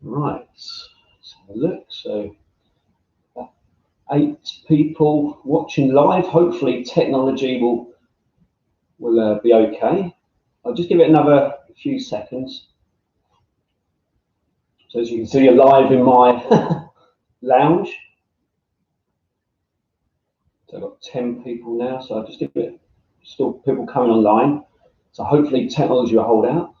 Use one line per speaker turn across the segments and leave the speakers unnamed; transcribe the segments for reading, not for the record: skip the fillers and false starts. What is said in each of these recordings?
Right, let's have a look. So 8 people watching live. Hopefully technology will be okay. I'll just give it another few seconds. So as you can see, you're live in my lounge. So I've got 10 people now, so I'll just give it, still people coming online. So hopefully technology will hold out.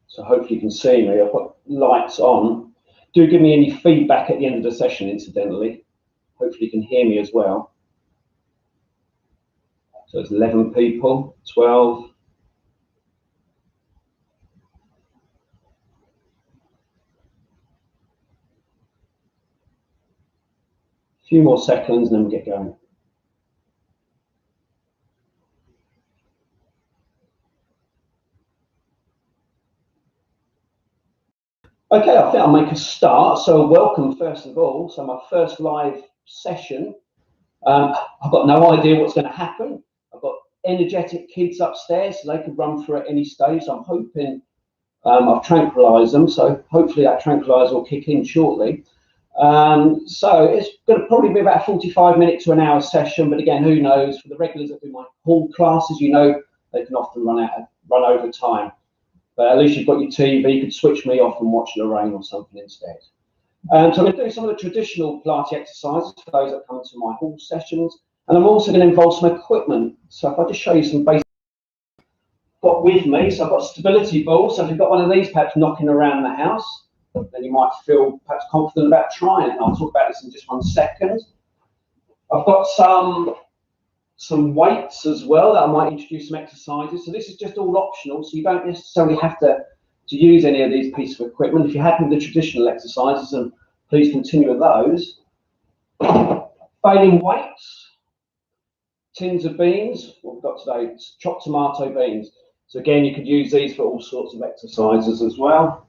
So hopefully you can see me. I've got lights on. Do give me any feedback at the end of the session, incidentally. Hopefully you can hear me as well. So it's 11 people, 12. A few more seconds and then we get going. Okay, I think I'll make a start. So welcome first of all. So my first live session. I've got no idea what's going to happen. I've got energetic kids upstairs, so they can run through at any stage. So I'm hoping I've tranquilized them, so hopefully that tranquilizer will kick in shortly. So it's going to probably be about a 45 minute to an hour session, but again, who knows? For the regulars that do my hall classes, you know, they can often run over time. But at least you've got your TV, you could switch me off and watch Lorraine or something instead. So I'm going to do some of the traditional Pilates exercises for those that come to my hall sessions, and I'm also going to involve some equipment. So if I just show you some basic got with me, so I've got a stability ball. So if you've got one of these perhaps knocking around the house, then you might feel perhaps confident about trying it. And I'll talk about this in just 1 second. I've got some weights as well that I might introduce some exercises. So this is just all optional, so you don't necessarily have to use any of these pieces of equipment. If you're happy with the traditional exercises, and please continue with those. Failing weights, tins of beans. What we've got today, chopped tomato beans. So again, you could use these for all sorts of exercises as well.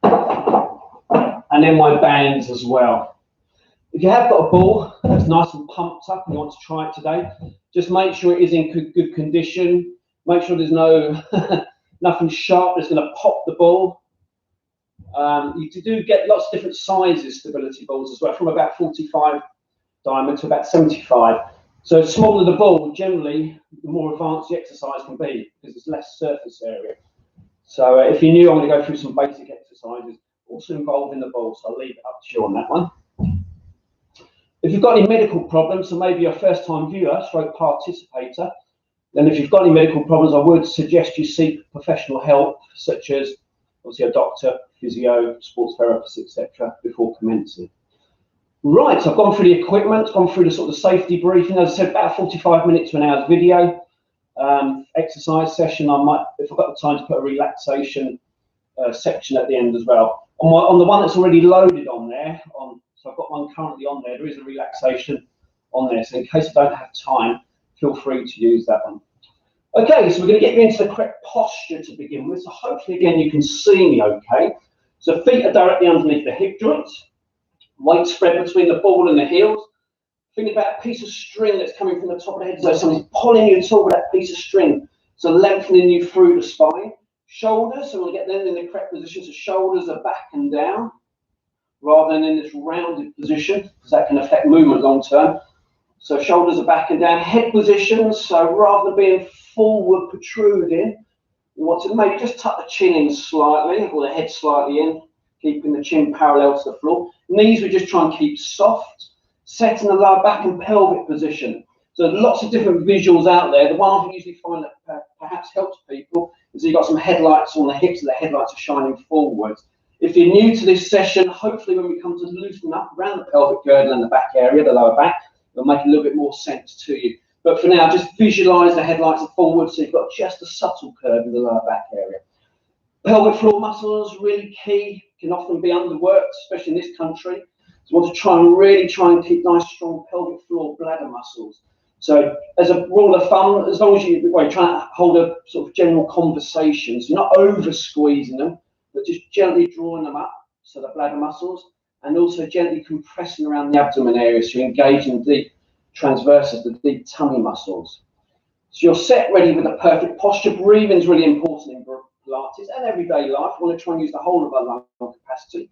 And then my bands as well. If you have got a ball that's nice and pumped up and you want to try it today, just make sure it is in good condition. Make sure there's no nothing sharp that's going to pop the ball. You do get lots of different sizes stability balls as well, from about 45 diameter to about 75. So the smaller the ball, generally, the more advanced the exercise can be because there's less surface area. So if you're new, I'm going to go through some basic exercises also involving the ball, so I'll leave it up to you on that one. If you've got any medical problems, so maybe you're a first-time viewer, stroke participator, then if you've got any medical problems, I would suggest you seek professional help, such as obviously a doctor, physio, sports therapist, etc., before commencing. Right, so I've gone through the equipment, gone through the sort of safety briefing. As I said, about 45 minutes to an hour's video. Exercise session, I might, if I've got the time, to put a relaxation section at the end as well. On the one that's already loaded on there, so I've got one currently on there, there is a relaxation on there. So in case I don't have time, feel free to use that one. Okay, so we're going to get you into the correct posture to begin with. So hopefully, again, you can see me okay. So feet are directly underneath the hip joints. Weight spread between the ball and the heels. Think about a piece of string that's coming from the top of the head. So somebody's pulling you toward that piece of string. So lengthening you through the spine. Shoulders, so we'll get them in the correct position. So shoulders are back and down, rather than in this rounded position, because that can affect movement long term. So shoulders are back and down. Head position, so rather than being forward protruding, you want to maybe just tuck the chin in slightly, or the head slightly in, keeping the chin parallel to the floor. Knees we just try and keep soft, setting the lower back and pelvic position. So lots of different visuals out there. The one I usually find that perhaps helps people is you've got some headlights on the hips, and the headlights are shining forwards. If you're new to this session, hopefully when we come to loosen up around the pelvic girdle and the back area, the lower back, it'll make a little bit more sense to you. But for now, just visualize the headlights are forward, so you've got just a subtle curve in the lower back area. Pelvic floor muscles, really key, can often be underworked, especially in this country. So you want to really try and keep nice, strong pelvic floor bladder muscles. So as a rule of thumb, as long as you're trying to hold a sort of general conversation, so you're not over squeezing them, but just gently drawing them up, so the bladder muscles. and also gently compressing around the abdomen area, so you're engaging the deep transversus, the deep tummy muscles. So you're set ready with a perfect posture. Breathing is really important in Pilates and everyday life. We want to try and use the whole of our lung capacity,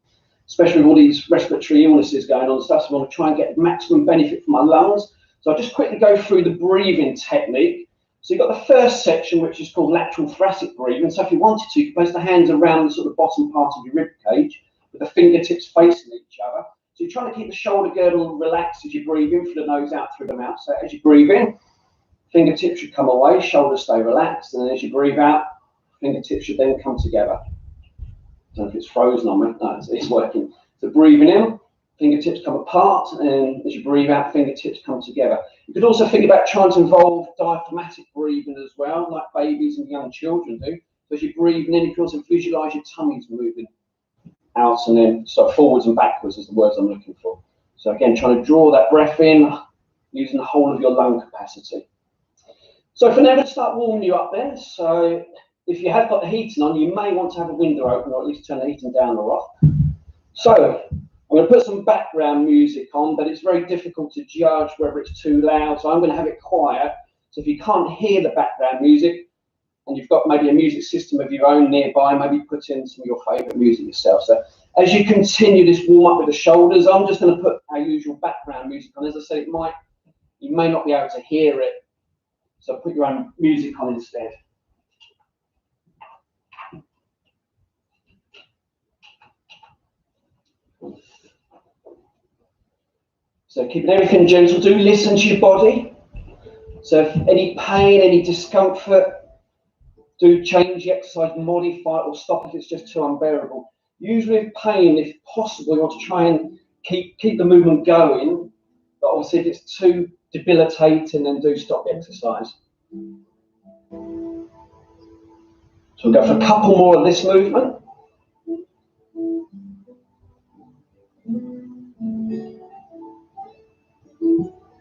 especially with all these respiratory illnesses going on and stuff. So we want to try and get maximum benefit from our lungs. So I'll just quickly go through the breathing technique. So you've got the first section, which is called lateral thoracic breathing. So if you wanted to, you can place the hands around the sort of bottom part of your rib cage with the fingertips facing each other. So you're trying to keep the shoulder girdle relaxed as you breathe in through the nose, out through the mouth. So as you breathe in, fingertips should come away, shoulders stay relaxed, and then as you breathe out, fingertips should then come together. I don't know if it's frozen on me. No, it's working. So breathing in, fingertips come apart, and as you breathe out, fingertips come together. You could also think about trying to involve diaphragmatic breathing as well, like babies and young children do. So as you breathe in, you can also visualize your tummies moving out and in, so forwards and backwards is the words I'm looking for. So again, trying to draw that breath in, using the whole of your lung capacity. So for now, let's start warming you up then. So if you have got the heating on, you may want to have a window open, or at least turn the heating down or off. So I'm going to put some background music on, but it's very difficult to judge whether it's too loud. So I'm going to have it quiet. So if you can't hear the background music, and you've got maybe a music system of your own nearby, maybe put in some of your favourite music yourself. So as you continue this warm up with the shoulders, I'm just going to put our usual background music on. As I said, you may not be able to hear it, so put your own music on instead. So keeping everything gentle, do listen to your body. So if any pain, any discomfort, do change the exercise, modify it, or stop if it's just too unbearable. Usually with pain, if possible, you want to try and keep the movement going, but obviously if it's too debilitating, then do stop the exercise. So we'll go for a couple more of this movement.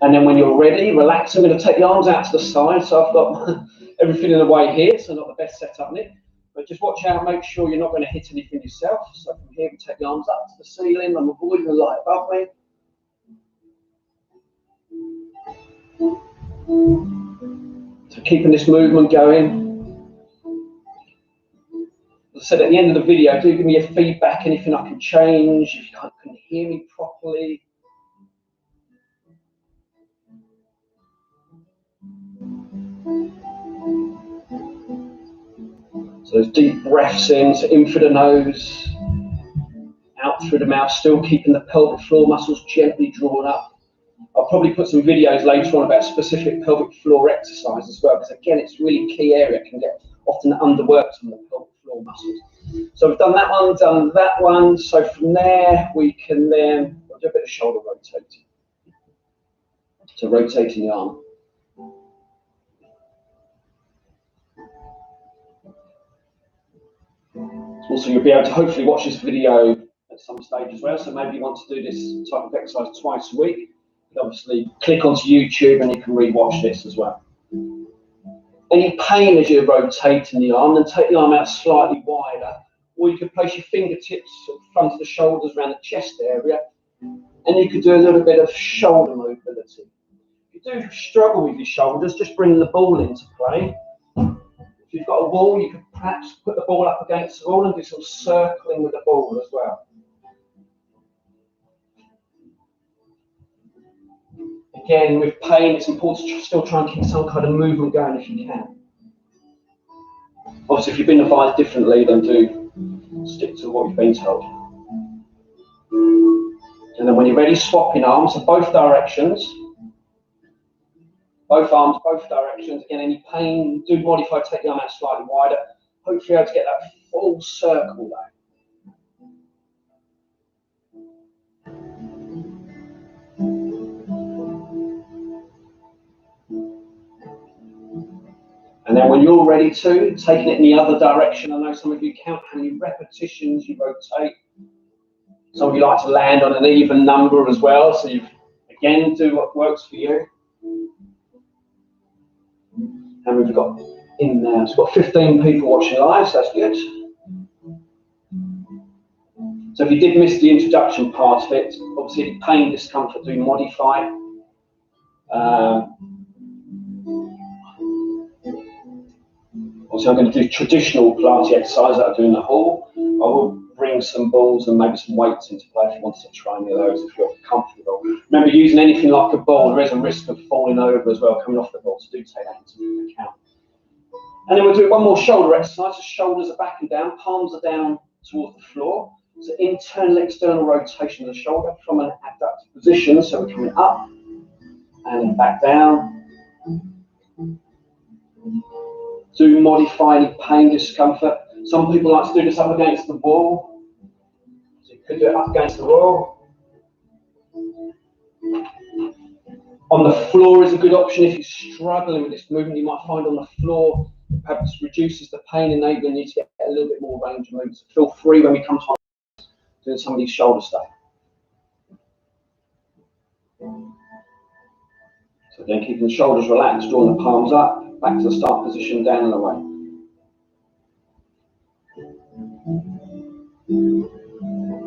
And then when you're ready, relax. I'm going to take the arms out to the side. So I've got everything in the way here, so not the best setup, Nick. But just watch out, make sure you're not going to hit anything yourself. So from here, we take the arms up to the ceiling. I'm avoiding the light above me. So keeping this movement going. As I said at the end of the video, do give me your feedback, anything I can change, if you couldn't hear me properly. So those deep breaths in, so in through the nose, out through the mouth, still keeping the pelvic floor muscles gently drawn up. I'll probably put some videos later on about specific pelvic floor exercise as well, because again, it's a really key area, it can get often underworked on the pelvic floor muscles. So we've done that one, done that one. So from there, we can then do a bit of shoulder rotating. So rotating the arm. Also, you'll be able to hopefully watch this video at some stage as well. So maybe you want to do this type of exercise twice a week. You obviously click onto YouTube and you can re-watch this as well. Any pain as you're rotating the arm, then take the arm out slightly wider, or you could place your fingertips sort of front of the shoulders around the chest area, and you could do a little bit of shoulder mobility. If you do struggle with your shoulders, just bring the ball into play. If you've got a wall, you could perhaps put the ball up against the wall and do some circling with the ball as well. Again, with pain, it's important to still try and keep some kind of movement going if you can. Obviously, if you've been advised differently, then do stick to what you've been told. And then when you're ready, swapping arms, so both directions. Both arms, both directions. Again, any pain, do modify, take the arm out slightly wider. Hopefully you're able to get that full circle there. And then when you're ready to, taking it in the other direction. I know some of you count how many repetitions you rotate. Some of you like to land on an even number as well. So you, again, do what works for you. And we've got in there, so we've got 15 people watching live, so that's good. So if you did miss the introduction part of it, obviously pain, discomfort, do modify. Also, I'm going to do traditional Pilates exercise that I do in the hall. I will bring some balls and maybe some weights into play if you wanted to try any of those if you're comfortable. Remember, using anything like a ball, there is a risk of falling over as well, coming off the ball, so do take that into account. And then we'll do one more shoulder exercise. The shoulders are back and down, palms are down towards the floor. So internal, external rotation of the shoulder from an abducted position. So we're coming up and then back down. Do modify any pain, discomfort. Some people like to do this up against the wall. So you could do it up against the wall. On the floor is a good option if you're struggling with this movement. You might find on the floor perhaps reduces the pain, enabling you to get a little bit more range of movement. So feel free when we come to doing some of these shoulder stuff. So again, keeping the shoulders relaxed, drawing the palms up, back to the start position, down and away. And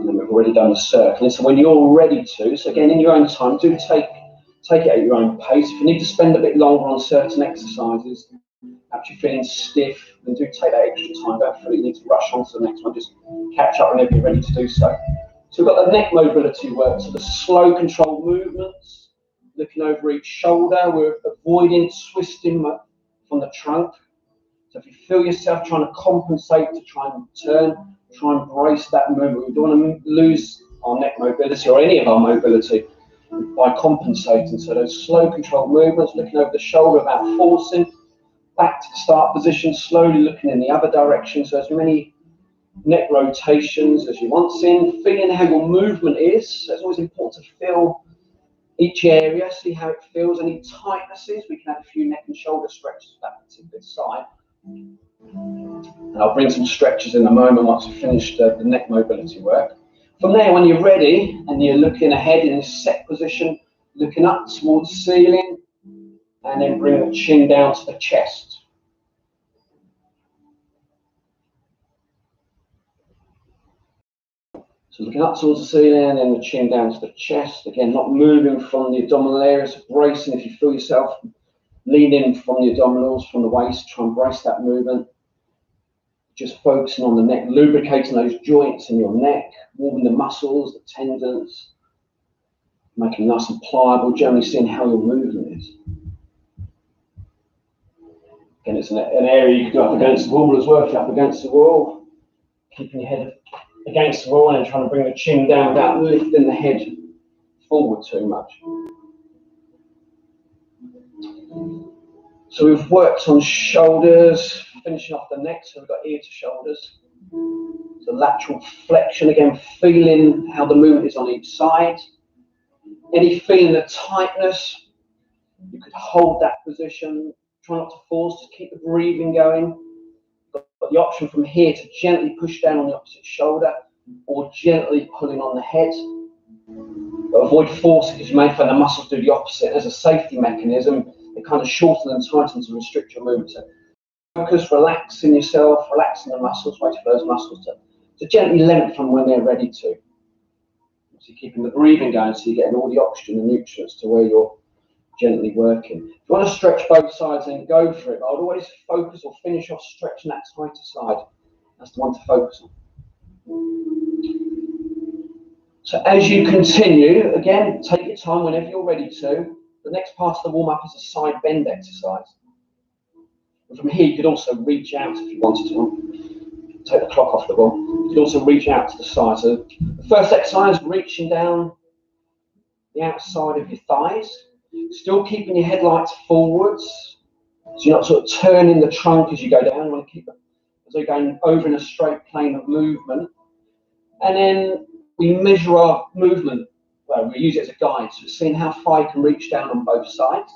then we've already done the circle. And so when you're ready to, so again, in your own time, do take it at your own pace. If you need to spend a bit longer on certain exercises, perhaps you're feeling stiff, then do take that extra time. Don't feel you need to rush on to the next one. Just catch up whenever you're ready to do so. So we've got the neck mobility work, so the slow controlled movements, looking over each shoulder. We're avoiding twisting from the trunk. So if you feel yourself trying to compensate to try and turn, try and brace that movement. We don't want to lose our neck mobility or any of our mobility by compensating. So those slow controlled movements, looking over the shoulder without forcing, back to the start position, slowly looking in the other direction. So as many neck rotations as you want, feeling how your movement is. So it's always important to feel each area, see how it feels. Any tightnesses, we can add a few neck and shoulder stretches for that particular side. And I'll bring some stretches in a moment once we've finished the neck mobility work. From there, when you're ready and you're looking ahead in this set position, looking up towards the ceiling, and then bring the chin down to the chest. So looking up towards the ceiling and then the chin down to the chest. Again, not moving from the abdominal areas, bracing if you feel yourself. Lean in from the abdominals, from the waist, try and brace that movement. Just focusing on the neck, lubricating those joints in your neck, warming the muscles, the tendons, making it nice and pliable, generally seeing how your movement is. Again, it's an area you can do up against the wall as well. If you're up against the wall, keeping your head against the wall and trying to bring the chin down without lifting the head forward too much. So we've worked on shoulders, finishing off the neck, so we've got ear to shoulders. So lateral flexion, again, feeling how the movement is on each side. Any feeling of tightness, you could hold that position, try not to force, just keep the breathing going. Got the option from here to gently push down on the opposite shoulder or gently pulling on the head. But avoid force because you may find the muscles do the opposite. As a safety mechanism, they kind of shorten and tighten to restrict your movement. So focus, relaxing yourself, relaxing the muscles, wait for those muscles to gently lengthen when they're ready to. So keeping the breathing going so you're getting all the oxygen and nutrients to where you're gently working. If you want to stretch both sides, then go for it. But I would always focus or finish off stretching that tighter side. That's the one to focus on. So as you continue, again, take your time whenever you're ready to. The next part of the warm-up is a side bend exercise. And from here, you could also reach out if you wanted to. Take the clock off the wall. You could also reach out to the side. So the first exercise, reaching down the outside of your thighs. Still keeping your headlights forwards. So you're not sort of turning the trunk as you go down. You want to keep it as though you're going over in a straight plane of movement. And then we measure our movement. Well, we use it as a guide. So seeing how far you can reach down on both sides.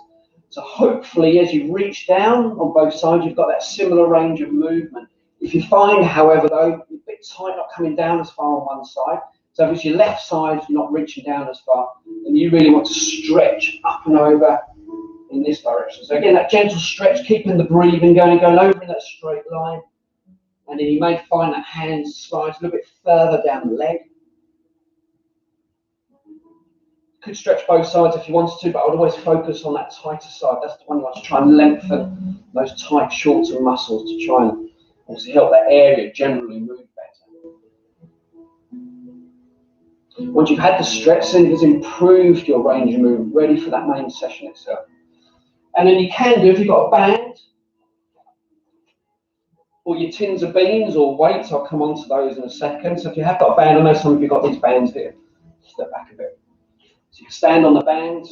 So hopefully as you reach down on both sides, you've got that similar range of movement. If you find, however, though, you're a bit tight, not coming down as far on one side. So if it's your left side, you're not reaching down as far, and you really want to stretch up and over in this direction. So again, that gentle stretch, keeping the breathing going over in that straight line. And then you may find that hand slides a little bit further down the leg. Could stretch both sides if you wanted to, but I would always focus on that tighter side. That's the one you want to try and lengthen those tight, shorter muscles to try and obviously help that area generally move better. Once you've had the stretch, then it has improved your range of movement, ready for that main session itself. And then you can do, if you've got a band, or your tins of beans or weights, I'll come on to those in a second. So if you have got a band, I know some of you got these bands here. Step back a bit. So you can stand on the band,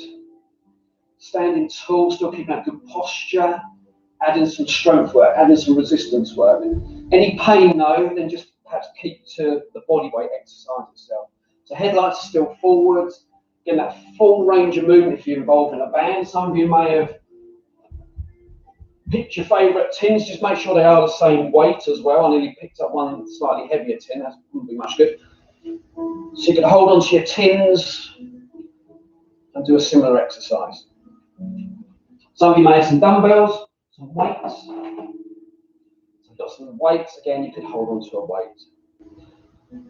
standing tall, still keeping that good posture, adding some strength work, adding some resistance work. Any pain though, then just perhaps keep to the body weight exercise itself. So headlights are still forwards, getting that full range of movement if you're involved in a band. Some of you may have picked your favourite tins, just make sure they are the same weight as well. I nearly picked up one slightly heavier tin, that wouldn't be much good. So you can hold on to your tins and do a similar exercise. Some of you may have some dumbbells, some weights. So you've got some weights, again, you could hold on to a weight.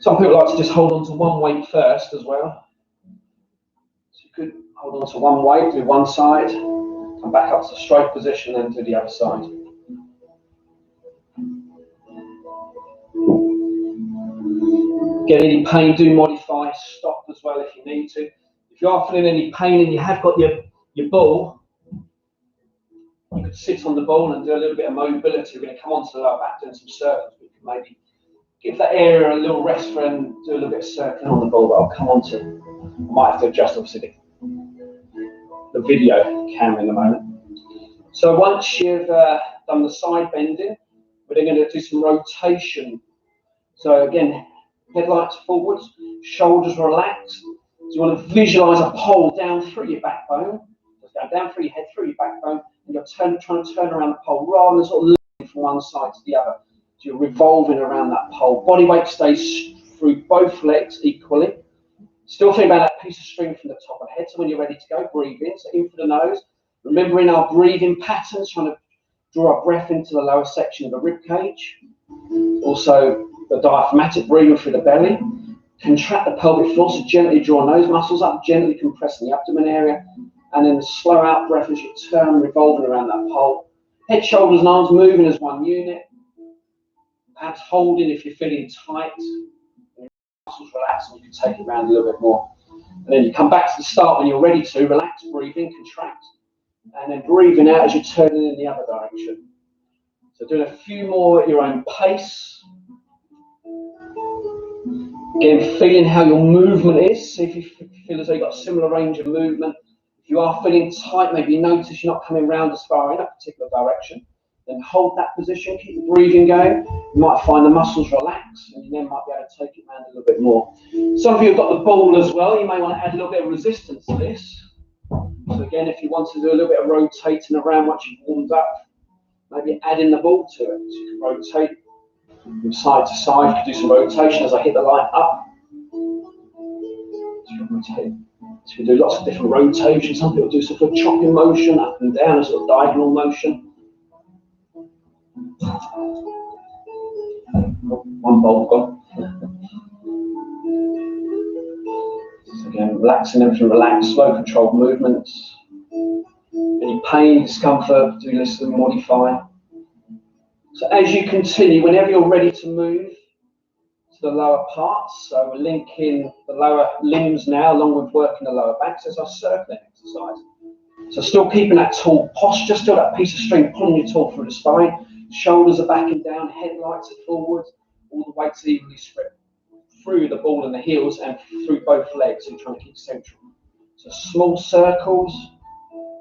Some people like to just hold on to one weight first as well. So you could hold on to one weight, do one side, come back up to straight position and do the other side. Get any pain, do modify, stop as well if you need to. If you are feeling any pain and you have got your ball, you could sit on the ball and do a little bit of mobility. We're going to come onto the lower back doing some circles. We can maybe give that area a little rest for and do a little bit of circling on the ball, but I'll come on to, I might have to adjust obviously the video camera in a moment. So once you've done the side bending, we're then going to do some rotation. So again, headlights forwards, shoulders relaxed. So you want to visualise a pole down through your backbone, down through your head, through your backbone, and you're trying to turn around the pole rather than sort of looking from one side to the other. So you're revolving around that pole. Body weight stays through both legs equally. Still think about that piece of string from the top of the head. So when you're ready to go, breathe in. So in for the nose. Remembering our breathing patterns, trying to draw our breath into the lower section of the rib cage. Also, the diaphragmatic breathing through the belly. Contract the pelvic floor, so gently draw nose muscles up, gently compressing the abdomen area. And then slow out breath as you turn, revolving around that pole. Head, shoulders, and arms moving as one unit. Perhaps holding if you're feeling tight. Muscles relax and you can take it around a little bit more. And then you come back to the start when you're ready to. Relax, breathe in, contract. And then breathing out as you're turning in the other direction. So doing a few more at your own pace. Again, feeling how your movement is. See if you feel as though you've got a similar range of movement. If you are feeling tight, maybe you notice you're not coming round as far in a particular direction, then hold that position, keep the breathing going. You might find the muscles relax, and you then might be able to take it around a little bit more. Some of you have got the ball as well. You may want to add a little bit of resistance to this. So again, if you want to do a little bit of rotating around once you've warmed up, maybe adding the ball to it. So you can rotate from side to side. You can do some rotation as I hit the light up. So you can rotate. So you do lots of different rotations. Some people do sort of chopping motion, up and down, a sort of diagonal motion. One bolt gone. So again, relaxing everything, relax, slow controlled movements. Any pain, discomfort, do listen, modify. So as you continue, whenever you're ready to move to the lower parts, so we're linking the lower limbs now along with working the lower back, so it's our circling exercise. So still keeping that tall posture, still that piece of string pulling you tall through the spine, shoulders are backing down, headlights are forward, all the weights are evenly spread through the ball and the heels and through both legs, so you're trying to keep central. So small circles,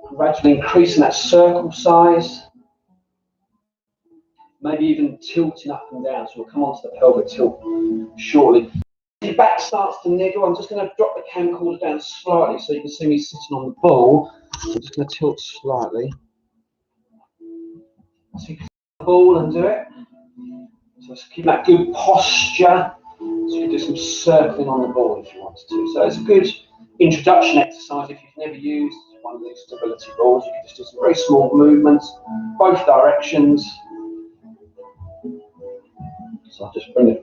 gradually increasing that circle size, maybe even tilting up and down, so we'll come on to the pelvic tilt shortly. If your back starts to niggle, I'm just going to drop the camcorder down slightly so you can see me sitting on the ball. I'm just going to tilt slightly. So you can the ball and do it. So keep that good posture. So you can do some circling on the ball if you wanted to. So it's a good introduction exercise if you've never used one of these stability balls. You can just do some very small movements, both directions. So I'll just bring it.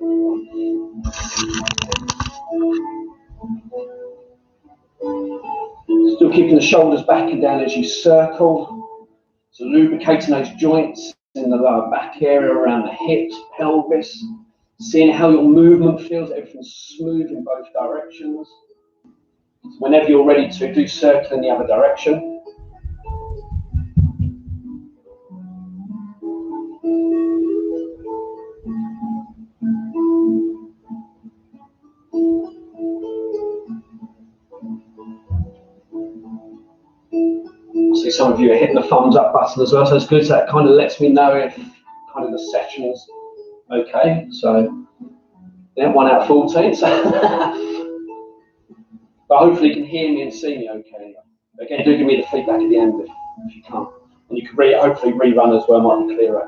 keeping the shoulders back and down as you circle. So lubricating those joints in the lower back area, around the hips, pelvis. Seeing how your movement feels, everything's smooth in both directions. So whenever you're ready to, do circle in the other direction. See some of you are hitting the thumbs up button as well, so it's good. So that kind of lets me know if kind of the session's okay. So yeah, 1 out of 14. So but hopefully you can hear me and see me okay. Again, do give me the feedback at the end if you can't. And you can hopefully rerun as well, might be clearer.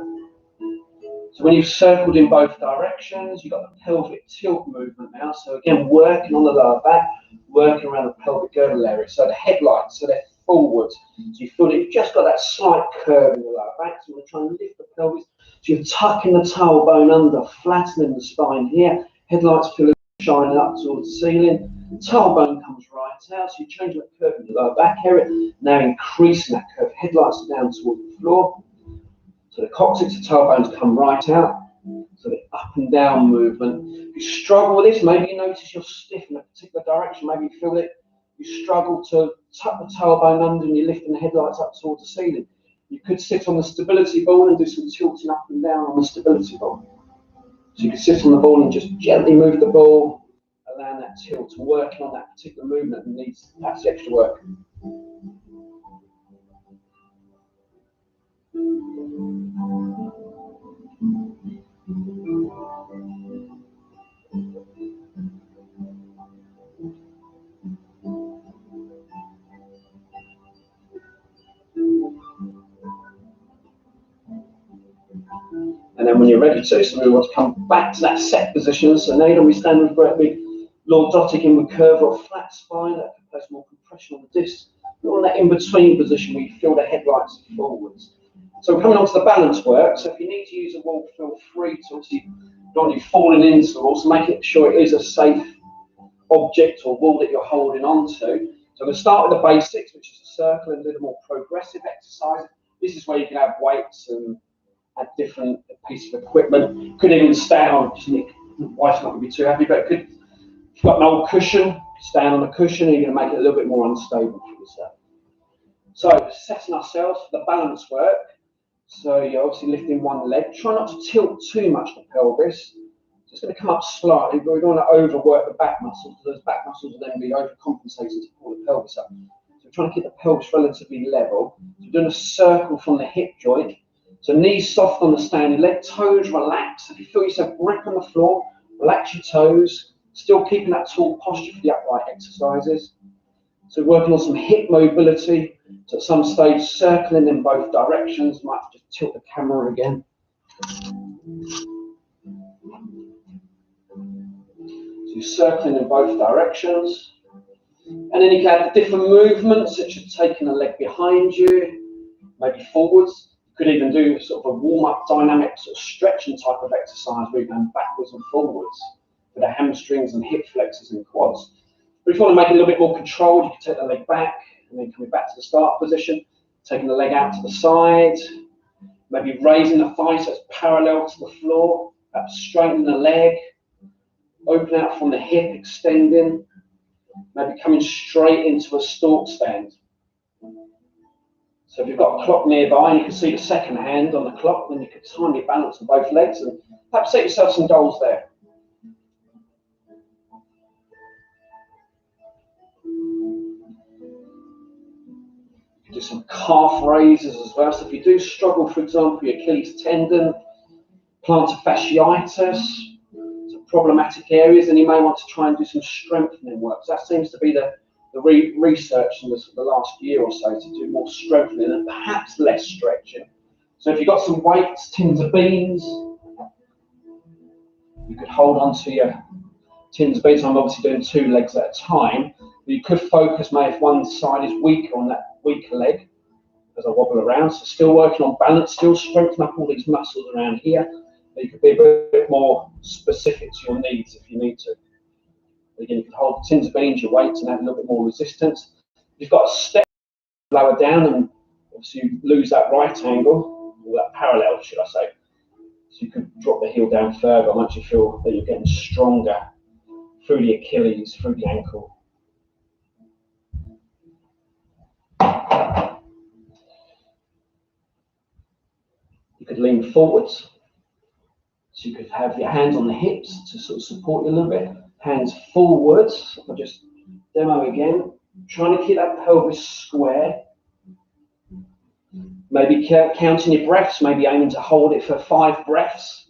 So when you've circled in both directions, you've got the pelvic tilt movement now. So again, working on the lower back, working around the pelvic girdle area. So the headlights, so they're forwards. So you feel that you've just got that slight curve in the lower back. So we're trying to lift the pelvis. So you're tucking the tailbone under, flattening the spine here. Headlights feel shining up towards the ceiling. Tailbone comes right out. So you change that curve in the lower back area. Now increasing that curve. Headlights are down towards the floor. So the coccyx and tailbones come right out. So the up and down movement. If you struggle with this, maybe you notice you're stiff in a particular direction. Maybe you feel that you struggle to tuck the tailbone under and you're lifting the headlights up towards the ceiling. You could sit on the stability ball and do some tilting up and down on the stability ball. So you can sit on the ball and just gently move the ball, allowing that tilt, working on that particular movement that needs perhaps extra work. And then when you're ready to, so we want to come back to that set position. So now you're going to be standing with a great big lordotic inward curve or a flat spine that can place more compression on the disc. You're in that in-between position where you feel the headlights forwards. So we're coming on to the balance work. So if you need to use a wall, feel free to. Obviously, don't want you falling into the wall, so making sure it is a safe object or wall that you're holding on to. So I'm going to start with the basics, which is a circle, and do the more progressive exercise. This is where you can have weights and add different pieces of equipment. Could even stand on, my wife's not going to be too happy, but if you've got an old cushion, stand on a cushion, and you're going to make it a little bit more unstable for yourself. So setting ourselves for the balance work. So you're obviously lifting one leg. Try not to tilt too much the pelvis. So it's going to come up slightly, but we don't want to overwork the back muscles, because those back muscles will then be overcompensating to pull the pelvis up. So we're trying to keep the pelvis relatively level. So we're doing a circle from the hip joint. So knees soft on the standing leg, toes relax. If you feel yourself grip on the floor, relax your toes, still keeping that tall posture for the upright exercises. So working on some hip mobility. So at some stage, circling in both directions. Might have to just tilt the camera again. So you're circling in both directions. And then you can have different movements, such as taking a leg behind you, maybe forwards. You could even do sort of a warm-up dynamic sort of stretching type of exercise where you're going backwards and forwards for the hamstrings and hip flexors and quads. But if you want to make it a little bit more controlled, you can take the leg back and then coming back to the start position, taking the leg out to the side, maybe raising the thigh so it's parallel to the floor, perhaps straightening the leg, open out from the hip, extending, maybe coming straight into a stalk stand. So if you've got a clock nearby and you can see the second hand on the clock, then you could time your balance on both legs and perhaps set yourself some goals there. Do some calf raises as well. So if you do struggle, for example, your Achilles tendon, plantar fasciitis, some problematic areas, then you may want to try and do some strengthening work. So that seems to be the research in the last year or so, to do more strengthening and perhaps less stretching. So if you've got some weights, tins of beans, you could hold on to your tins of beans. I'm obviously doing 2 legs at a time. You could focus, maybe if one side is weaker, on that weaker leg as I wobble around. So still working on balance, still strengthening up all these muscles around here. But you could be a bit more specific to your needs if you need to. Again, you can hold the tins of beans, your weights, and add a little bit more resistance. You've got to step lower down, and obviously you lose that right angle, or that parallel, should I say. So you could drop the heel down further once you feel that you're getting stronger through the Achilles, through the ankle. You could lean forwards. So you could have your hands on the hips to sort of support you a little bit. Hands forwards. I'll just demo again. Trying to keep that pelvis square. Maybe counting your breaths, maybe aiming to hold it for 5 breaths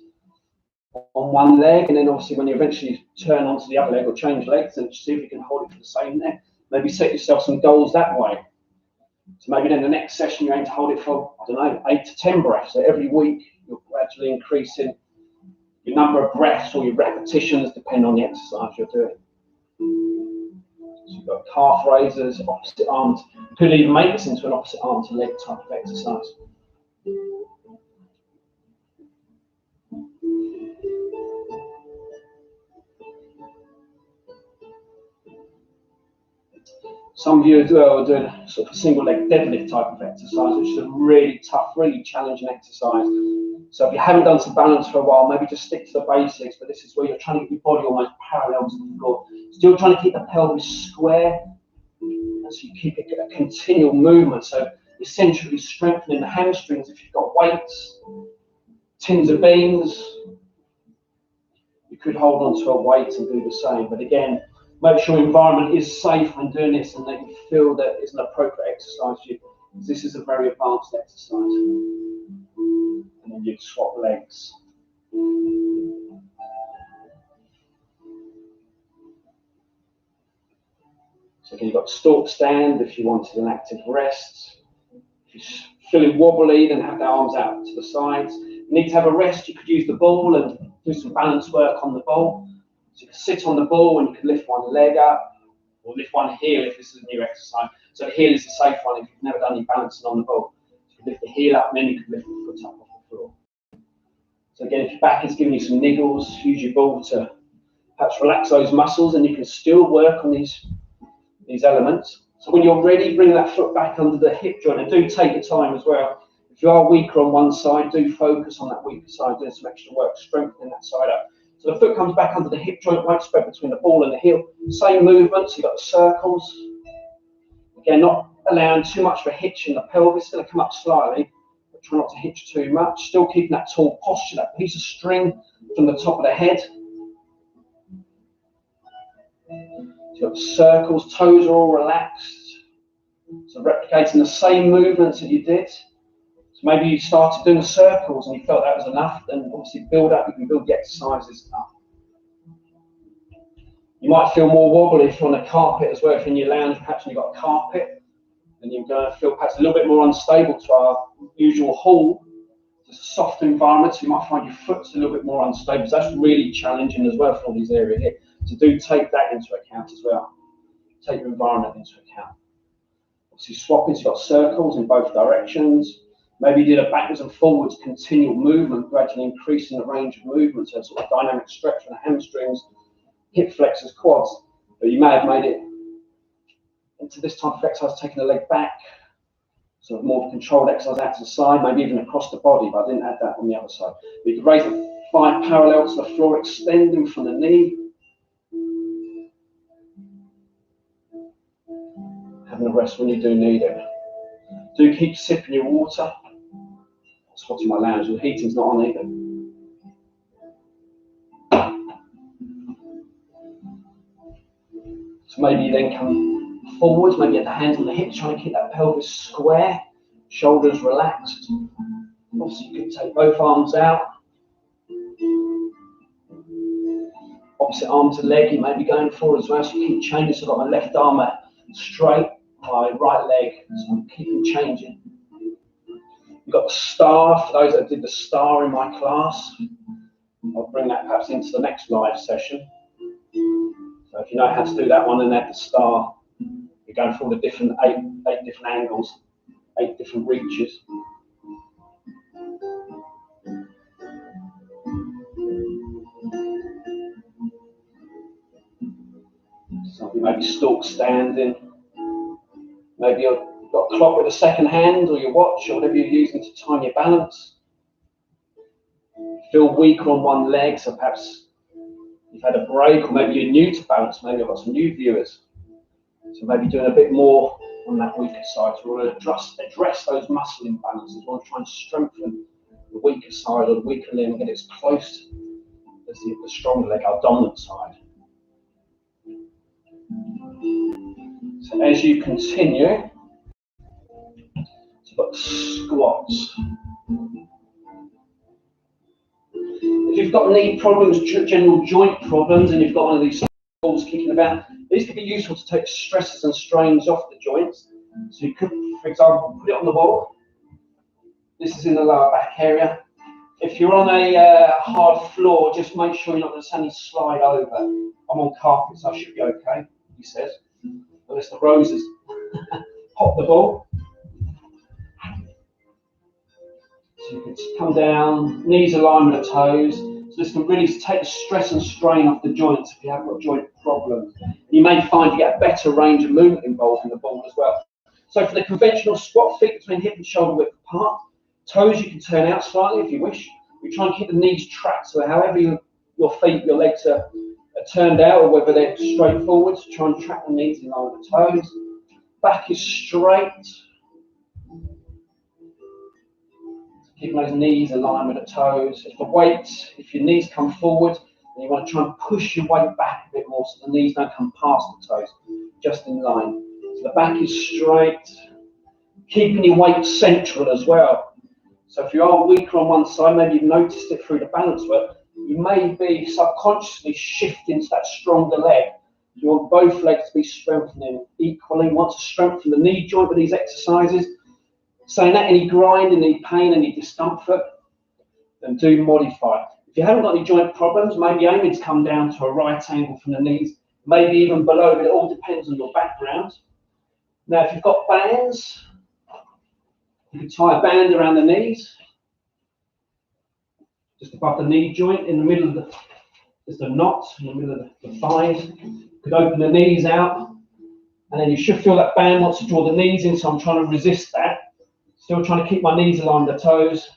on one leg, and then obviously when you eventually turn onto the other leg or change legs, and see if you can hold it for the same there. Maybe set yourself some goals that way. So maybe then the next session you aim to hold it for, I don't know, 8 to 10 breaths. So every week you're gradually increasing your number of breaths or your repetitions depending on the exercise you're doing. So you've got calf raisers, opposite arms. You could even make this into an opposite arm to leg type of exercise. Some of you as well are doing sort of a single leg deadlift type of exercise, which is a really tough, really challenging exercise. So if you haven't done some balance for a while, maybe just stick to the basics, but this is where you're trying to get your body almost parallel to the floor. Still trying to keep the pelvis square, and so you keep it a continual movement. So essentially strengthening the hamstrings if you've got weights, tins of beans. You could hold on to a weight and do the same, but again, make sure your environment is safe when doing this and that you feel that it's an appropriate exercise for you. This is a very advanced exercise. And then you'd swap legs. So again, you've got stalk stand if you wanted an active rest. If you're feeling wobbly, then have the arms out to the sides. You need to have a rest, you could use the ball and do some balance work on the ball. So you can sit on the ball and you can lift one leg up, or lift one heel if this is a new exercise. So the heel is a safe one if you've never done any balancing on the ball. So you can lift the heel up and then you can lift the foot up off the floor. So again, if your back is giving you some niggles, use your ball to perhaps relax those muscles, and you can still work on these elements. So when you're ready, bring that foot back under the hip joint, and do take your time as well. If you are weaker on one side, do focus on that weaker side, doing some extra work, strengthening that side up. So the foot comes back under the hip joint, weight spread between the ball and the heel. Same movement, so you've got the circles. Again, not allowing too much of a hitch in the pelvis, it's going to come up slightly, but try not to hitch too much. Still keeping that tall posture, that piece of string from the top of the head. So you've got the circles, toes are all relaxed. So replicating the same movements that you did. So maybe you started doing the circles and you felt that was enough, then obviously build up, you can build the exercises up. You might feel more wobbly if you're on a carpet as well, if in your lounge perhaps you've got a carpet, then you're going to feel perhaps a little bit more unstable to our usual hall. It's a soft environment, so you might find your foot's a little bit more unstable. So that's really challenging as well for all these areas here. So do take that into account as well. Take your environment into account. Obviously swapping, so you've got circles in both directions. Maybe you did a backwards and forwards continual movement, gradually increasing the range of movement, so sort of dynamic stretch from the hamstrings, hip flexors, quads. But you may have made it into this type of exercise, taking the leg back, so more of a controlled exercise out to the side, maybe even across the body, but I didn't add that on the other side. But you can raise the thigh parallel to the floor, extending from the knee. Having a rest when you do need it. Do keep sipping your water. That's what's in my lounge, the heating's not on either. So maybe you then come forwards, maybe have the hands on the hips, trying to keep that pelvis square, shoulders relaxed. Obviously you could take both arms out. Opposite arm to leg, you may be going forward as well, so you keep changing. So I've got my left arm straight, my right leg, so I'm keeping changing. You've got the star, for those that did the star in my class. I'll bring that perhaps into the next live session. So if you know how to do that one and add the star, you're going for all the different eight different angles, 8 different reaches. So you maybe stalk standing. Maybe you've got a clock with a second hand or your watch or whatever you're using to time your balance. Feel weaker on one leg, so perhaps you've had a break, or maybe you're new to balance. Maybe I've got some new viewers. So maybe doing a bit more on that weaker side. So we're going to address those muscle imbalances. We want to try and strengthen the weaker side or the weaker limb, get it as close as the stronger leg, our dominant side. So as you continue, so got squats. If you've got knee problems, general joint problems, and you've got one of these balls kicking about, these can be useful to take stresses and strains off the joints. So you could, for example, put it on the wall. This is in the lower back area. If you're on a hard floor, just make sure you're not going to suddenly slide over. I'm on carpet, so I should be okay, he says. Unless the roses pop the ball. So you can come down, knees aligned with the toes. So this can really take the stress and strain off the joints if you have got joint problems. You may find you get a better range of movement involved in the ball as well. So for the conventional squat, feet between hip and shoulder width apart. Toes you can turn out slightly if you wish. We try and keep the knees trapped, so however your feet, your legs are turned out, or whether they're straight forwards, try and trap the knees in line with the toes. Back is straight. Keeping those knees aligned with the toes. If the weight, if your knees come forward, then you want to try and push your weight back a bit more so the knees don't come past the toes, just in line. So the back is straight. Keeping your weight central as well. So if you are weaker on one side, maybe you've noticed it through the balance work, you may be subconsciously shifting to that stronger leg. You want both legs to be strengthening equally. You want to strengthen the knee joint with these exercises. Saying that, any grind, any pain, any discomfort, then do modify. If you haven't got any joint problems, maybe aiming to come down to a right angle from the knees, maybe even below, but it all depends on your background. Now, if you've got bands, you can tie a band around the knees, just above the knee joint, in the middle of there's a knot in the middle of the thighs. You could open the knees out, and then you should feel that band wants to draw the knees in, so I'm trying to resist that. Still trying to keep my knees aligned with the toes.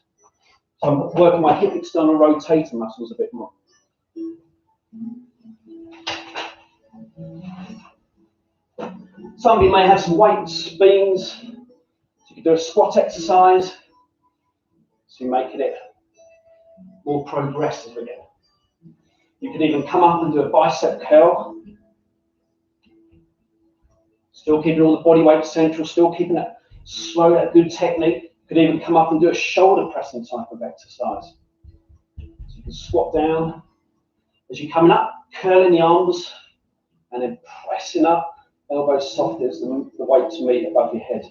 So I'm working my hip external rotator muscles a bit more. Some of you may have some weights, beams. So you can do a squat exercise. So you're making it more progressive again. You can even come up and do a bicep curl. Still keeping all the body weight central, still keeping that slow, that good technique. You could even come up and do a shoulder pressing type of exercise. So you can squat down. As you're coming up, curling the arms and then pressing up, elbows soft as the weights meet above your head.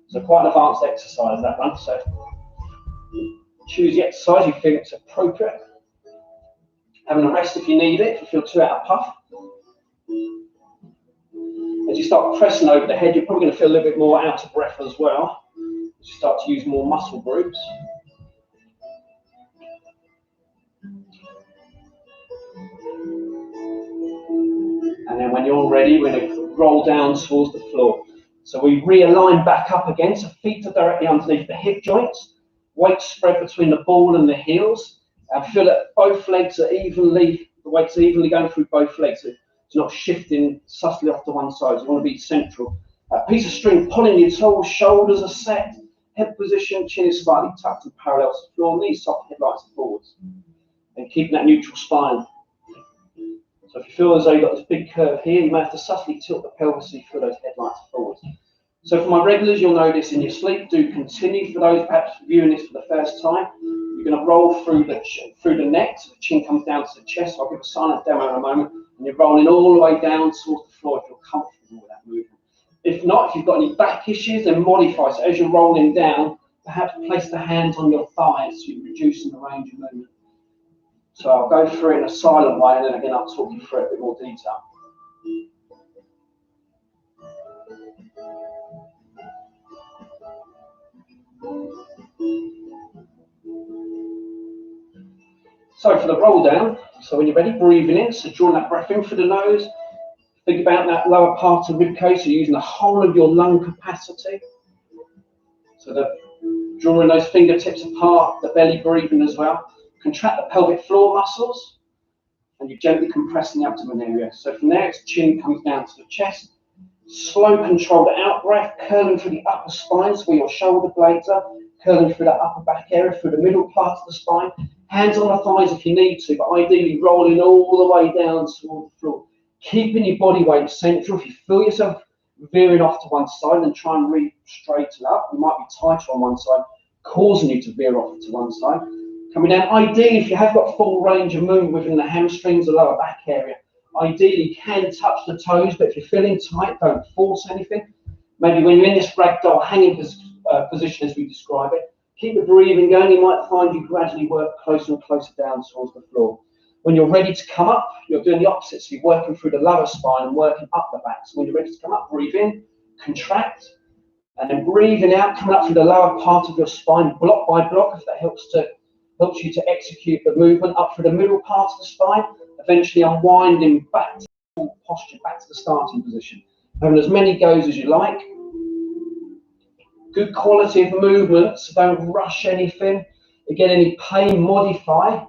So quite an advanced exercise, that one. So choose the exercise you think is appropriate. Having a rest if you need it, if you feel too out of puff. As you start pressing over the head, you're probably going to feel a little bit more out of breath as well. As you start to use more muscle groups. And then when you're ready, we're going to roll down towards the floor. So we realign back up again, so feet are directly underneath the hip joints. Weight spread between the ball and the heels. And feel that both legs are the weights are evenly going through both legs. So it's not shifting subtly off to one side. So you want to be central. A piece of string pulling your toes, shoulders are set, head position, chin is slightly tucked and parallel to the floor, knees soft, head lights forwards. And keeping that neutral spine. So if you feel as though you've got this big curve here, you may have to subtly tilt the pelvis so you feel those headlights forwards. So for my regulars, you'll know this in your sleep. Do continue. For those perhaps viewing this for the first time, you're going to roll through the neck, so the chin comes down to the chest. I'll give a silent demo in a moment. And you're rolling all the way down towards the floor if you're comfortable with that movement. If not, if you've got any back issues, then modify. So as you're rolling down, perhaps place the hands on your thighs so you're reducing the range of movement. So I'll go through it in a silent way, and then again I'll talk you through it in a bit more detail. So for the roll down, so when you're ready, breathing in, so drawing that breath in through the nose, Think about that lower part of rib cage, so you're using the whole of your lung capacity. So that drawing those fingertips apart, the belly breathing as well. Contract the pelvic floor muscles, and you're gently compressing the abdomen area. So from there, its chin comes down to the chest. Slow, controlled out breath, curling through the upper spine, so where your shoulder blades are, curling through that upper back area, through the middle part of the spine. Hands on the thighs if you need to, but ideally rolling all the way down toward the floor. Keeping your body weight central. If you feel yourself veering off to one side, then try and re-straighten up. You might be tighter on one side, causing you to veer off to one side. Coming down, ideally, if you have got full range of movement within the hamstrings, the lower back area, ideally you can touch the toes, but if you're feeling tight, don't force anything. Maybe when you're in this ragdoll hanging position, as we describe it, keep the breathing going. You might find you gradually work closer and closer down towards the floor. When you're ready to come up, you're doing the opposite. So you're working through the lower spine and working up the back. So when you're ready to come up, breathe in, contract, and then breathing out, coming up through the lower part of your spine, block by block, if that helps you to execute the movement up through the middle part of the spine, eventually unwinding back to full posture, back to the starting position. Having as many goes as you like. Good quality of movement, so don't rush anything. Again, any pain, modify.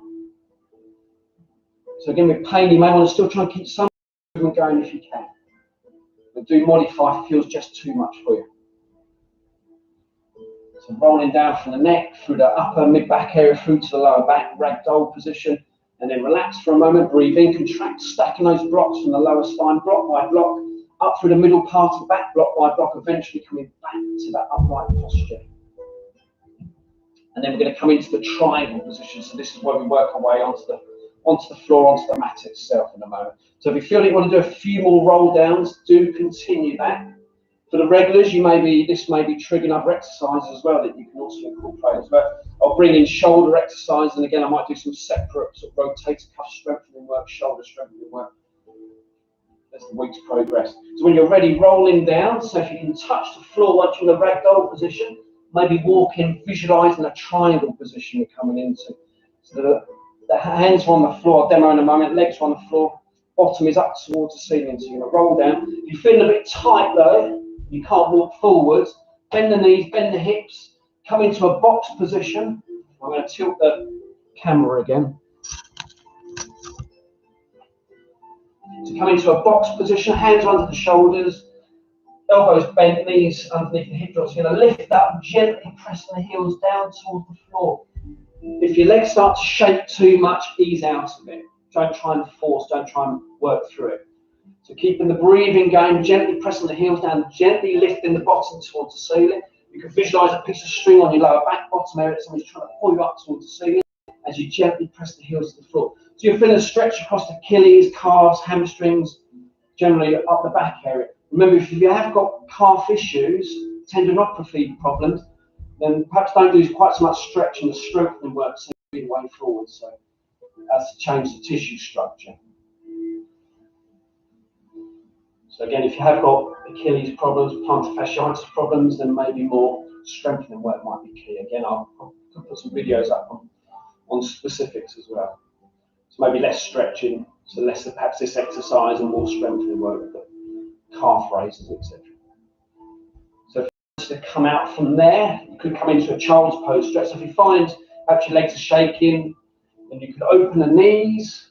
So again, with pain, you may want to still try and keep some movement going if you can. But do modify if it feels just too much for you. So rolling down from the neck, through the upper mid-back area, through to the lower back, ragdoll position, and then relax for a moment, breathe in, contract, stacking those blocks from the lower spine, block by block, up through the middle part of the back, block by block, eventually coming back to that upright posture. And then we're going to come into the triangle position. So this is where we work our way onto the floor, onto the mat itself in a moment. So if you feel you want to do a few more roll downs, do continue that. For the regulars, this may be triggering other exercises as well that you can also incorporate as well. I'll bring in shoulder exercise, and again, I might do some separate sort of rotator cuff strengthening work, shoulder strengthening work as the weeks progress. So when you're ready, rolling down, so if you can touch the floor once you're in the ragdoll position, maybe walk in, visualizing a triangle position you're coming into. So the hands are on the floor, I'll demo in a moment, legs are on the floor, bottom is up towards the ceiling, so you're going to roll down. If you're feeling a bit tight though, you can't walk forwards, bend the knees, bend the hips, come into a box position. I'm going to tilt the camera again. So come into a box position, hands under the shoulders, elbows bent, knees underneath the hip joints. You're going to lift up, gently pressing the heels down towards the floor. If your legs start to shake too much, ease out of it. Don't try and force, don't try and work through it. So keeping the breathing going, gently pressing the heels down, gently lifting the bottom towards the ceiling. You can visualize a piece of string on your lower back bottom area, somebody's trying to pull you up towards the ceiling as you gently press the heels to the floor. So you're feeling a stretch across the Achilles, calves, hamstrings, generally up the back area. Remember, if you have got calf issues, tendinopathy problems, then perhaps don't do quite so much stretching. The strengthening work seems to be the way forward. So that's to change the tissue structure. So again, if you have got Achilles problems, plantar fasciitis problems, then maybe more strengthening work might be key. Again, I'll put some videos up on specifics as well. So maybe less stretching, so less of perhaps this exercise and more strengthening work with the calf raises, etc. So if you want to come out from there, you could come into a child's pose stretch. So if you find perhaps your legs are shaking, then you could open the knees,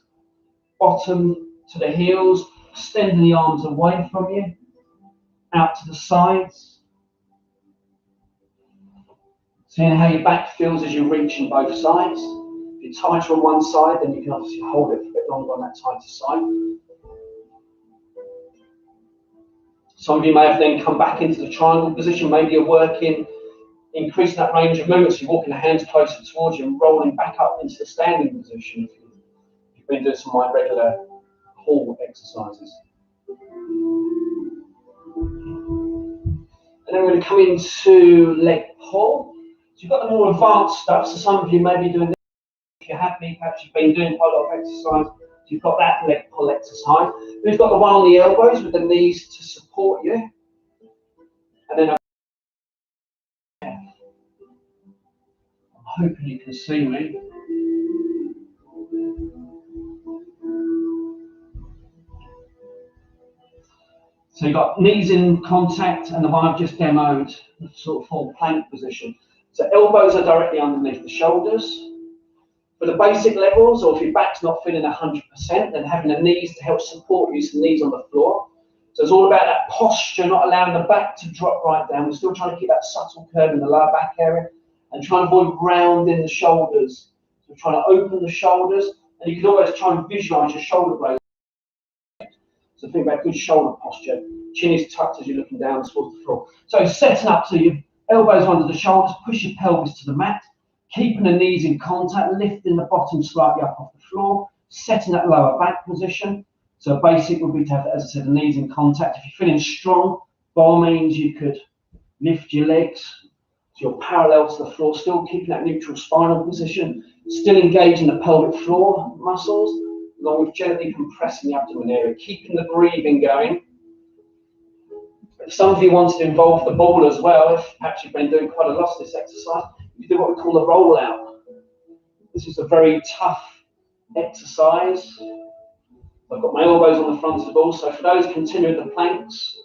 bottom to the heels, extending the arms away from you, out to the sides. Seeing how your back feels as you reach in both sides. If you're tighter on one side, then you can obviously hold it for a bit longer on that tighter side. Some of you may have then come back into the triangle position. Maybe you're working, increasing that range of movement, so you're walking the hands closer towards you and rolling back up into the standing position. If you've been doing some of my regular hall exercises. And then we're going to come into leg pull. So you've got the more advanced stuff. So some of you may be doing this. If you're happy, perhaps you've been doing quite a lot of exercise. So you've got that leg pull exercise. We've got the one on the elbows with the knees to support you. And then I'm hoping you can see me. So you've got knees in contact, and the one I've just demoed, the sort of full plank position. So elbows are directly underneath the shoulders. For the basic levels, or if your back's not feeling 100%, then having the knees to help support you, some knees on the floor. So it's all about that posture, not allowing the back to drop right down. We're still trying to keep that subtle curve in the lower back area and try and avoid rounding the shoulders. So we're trying to open the shoulders, and you can always try and visualize your shoulder blades. So think about good shoulder posture. Chin is tucked as you're looking down towards the floor. So setting up, so your elbows under the shoulders, push your pelvis to the mat, keeping the knees in contact, lifting the bottom slightly up off the floor, setting that lower back position. So basic would be to have, as I said, the knees in contact. If you're feeling strong, by all means, you could lift your legs so you're parallel to the floor, still keeping that neutral spinal position, still engaging the pelvic floor muscles, along with gently compressing the abdomen area, keeping the breathing going. If some of you wanted to involve the ball as well, if perhaps you've been doing quite a lot of this exercise, you do what we call a roll out. This is a very tough exercise. I've got my elbows on the front of the ball, so for those continuing the planks,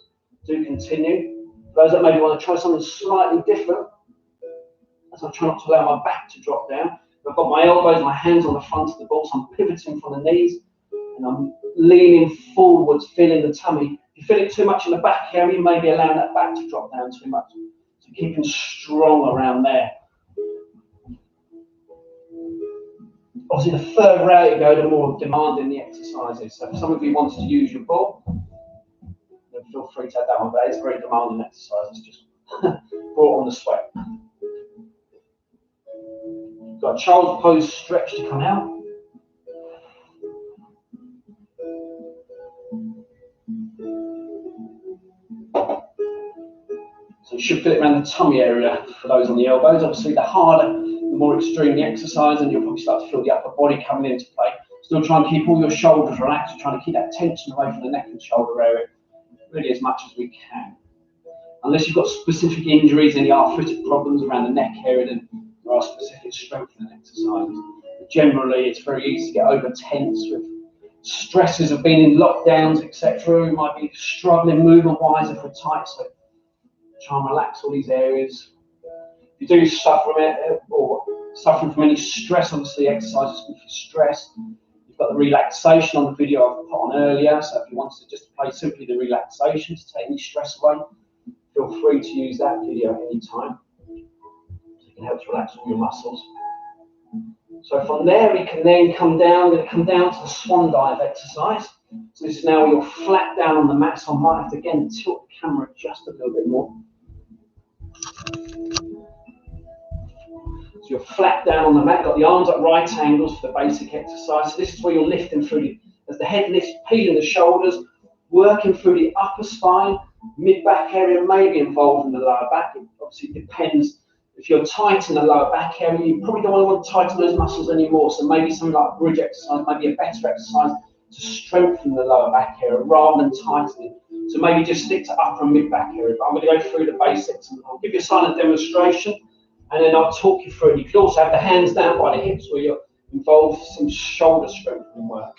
do continue. For those that maybe want to try something slightly different, as I try not to allow my back to drop down, I've got my elbows, my hands on the front of the ball, so I'm pivoting from the knees, and I'm leaning forwards, feeling the tummy. If you feel it too much in the back area, you may be allowing that back to drop down too much. So keeping strong around there. Obviously, the further out you go, the more demanding the exercise is. So if some of you wanted to use your ball, then feel free to have that one, but it's a very demanding exercise. It's just brought on the sweat. Got a child's pose stretch to come out. So you should feel it around the tummy area for those on the elbows. Obviously, the harder, the more extreme the exercise, and you'll probably start to feel the upper body coming into play. Still try and keep all your shoulders relaxed, trying to keep that tension away from the neck and shoulder area, really as much as we can. Unless you've got specific injuries, any arthritic problems around the neck area, then there are specific strengthening exercises. But generally, it's very easy to get over tense with stresses of being in lockdowns, etc. We might be struggling movement-wise if we're tight, so try and relax all these areas. If you do suffer from it, or suffering from any stress, obviously exercise is good for stress. You've got the relaxation on the video I've put on earlier, so if you wanted to just play simply the relaxation to take any stress away, feel free to use that video at any time. It can help to relax all your muscles. So from there, we can then come down, to the swan dive exercise. So this is now where you're flat down on the mat, so I might have to again tilt the camera just a little bit more. So you're flat down on the mat, got the arms at right angles for the basic exercise. So this is where you're lifting through, as the head lifts, peeling the shoulders, working through the upper spine, mid-back area may be involved in the lower back. It obviously depends. If you're tight in the lower back area, you probably don't want to tighten those muscles anymore. So maybe something like a bridge exercise might be a better exercise to strengthen the lower back area rather than tightening. So maybe just stick to upper and mid-back area. But I'm going to go through the basics, and I'll give you a silent demonstration, and then I'll talk you through it. You can also have the hands down by the hips where you're involved in some shoulder strengthening work.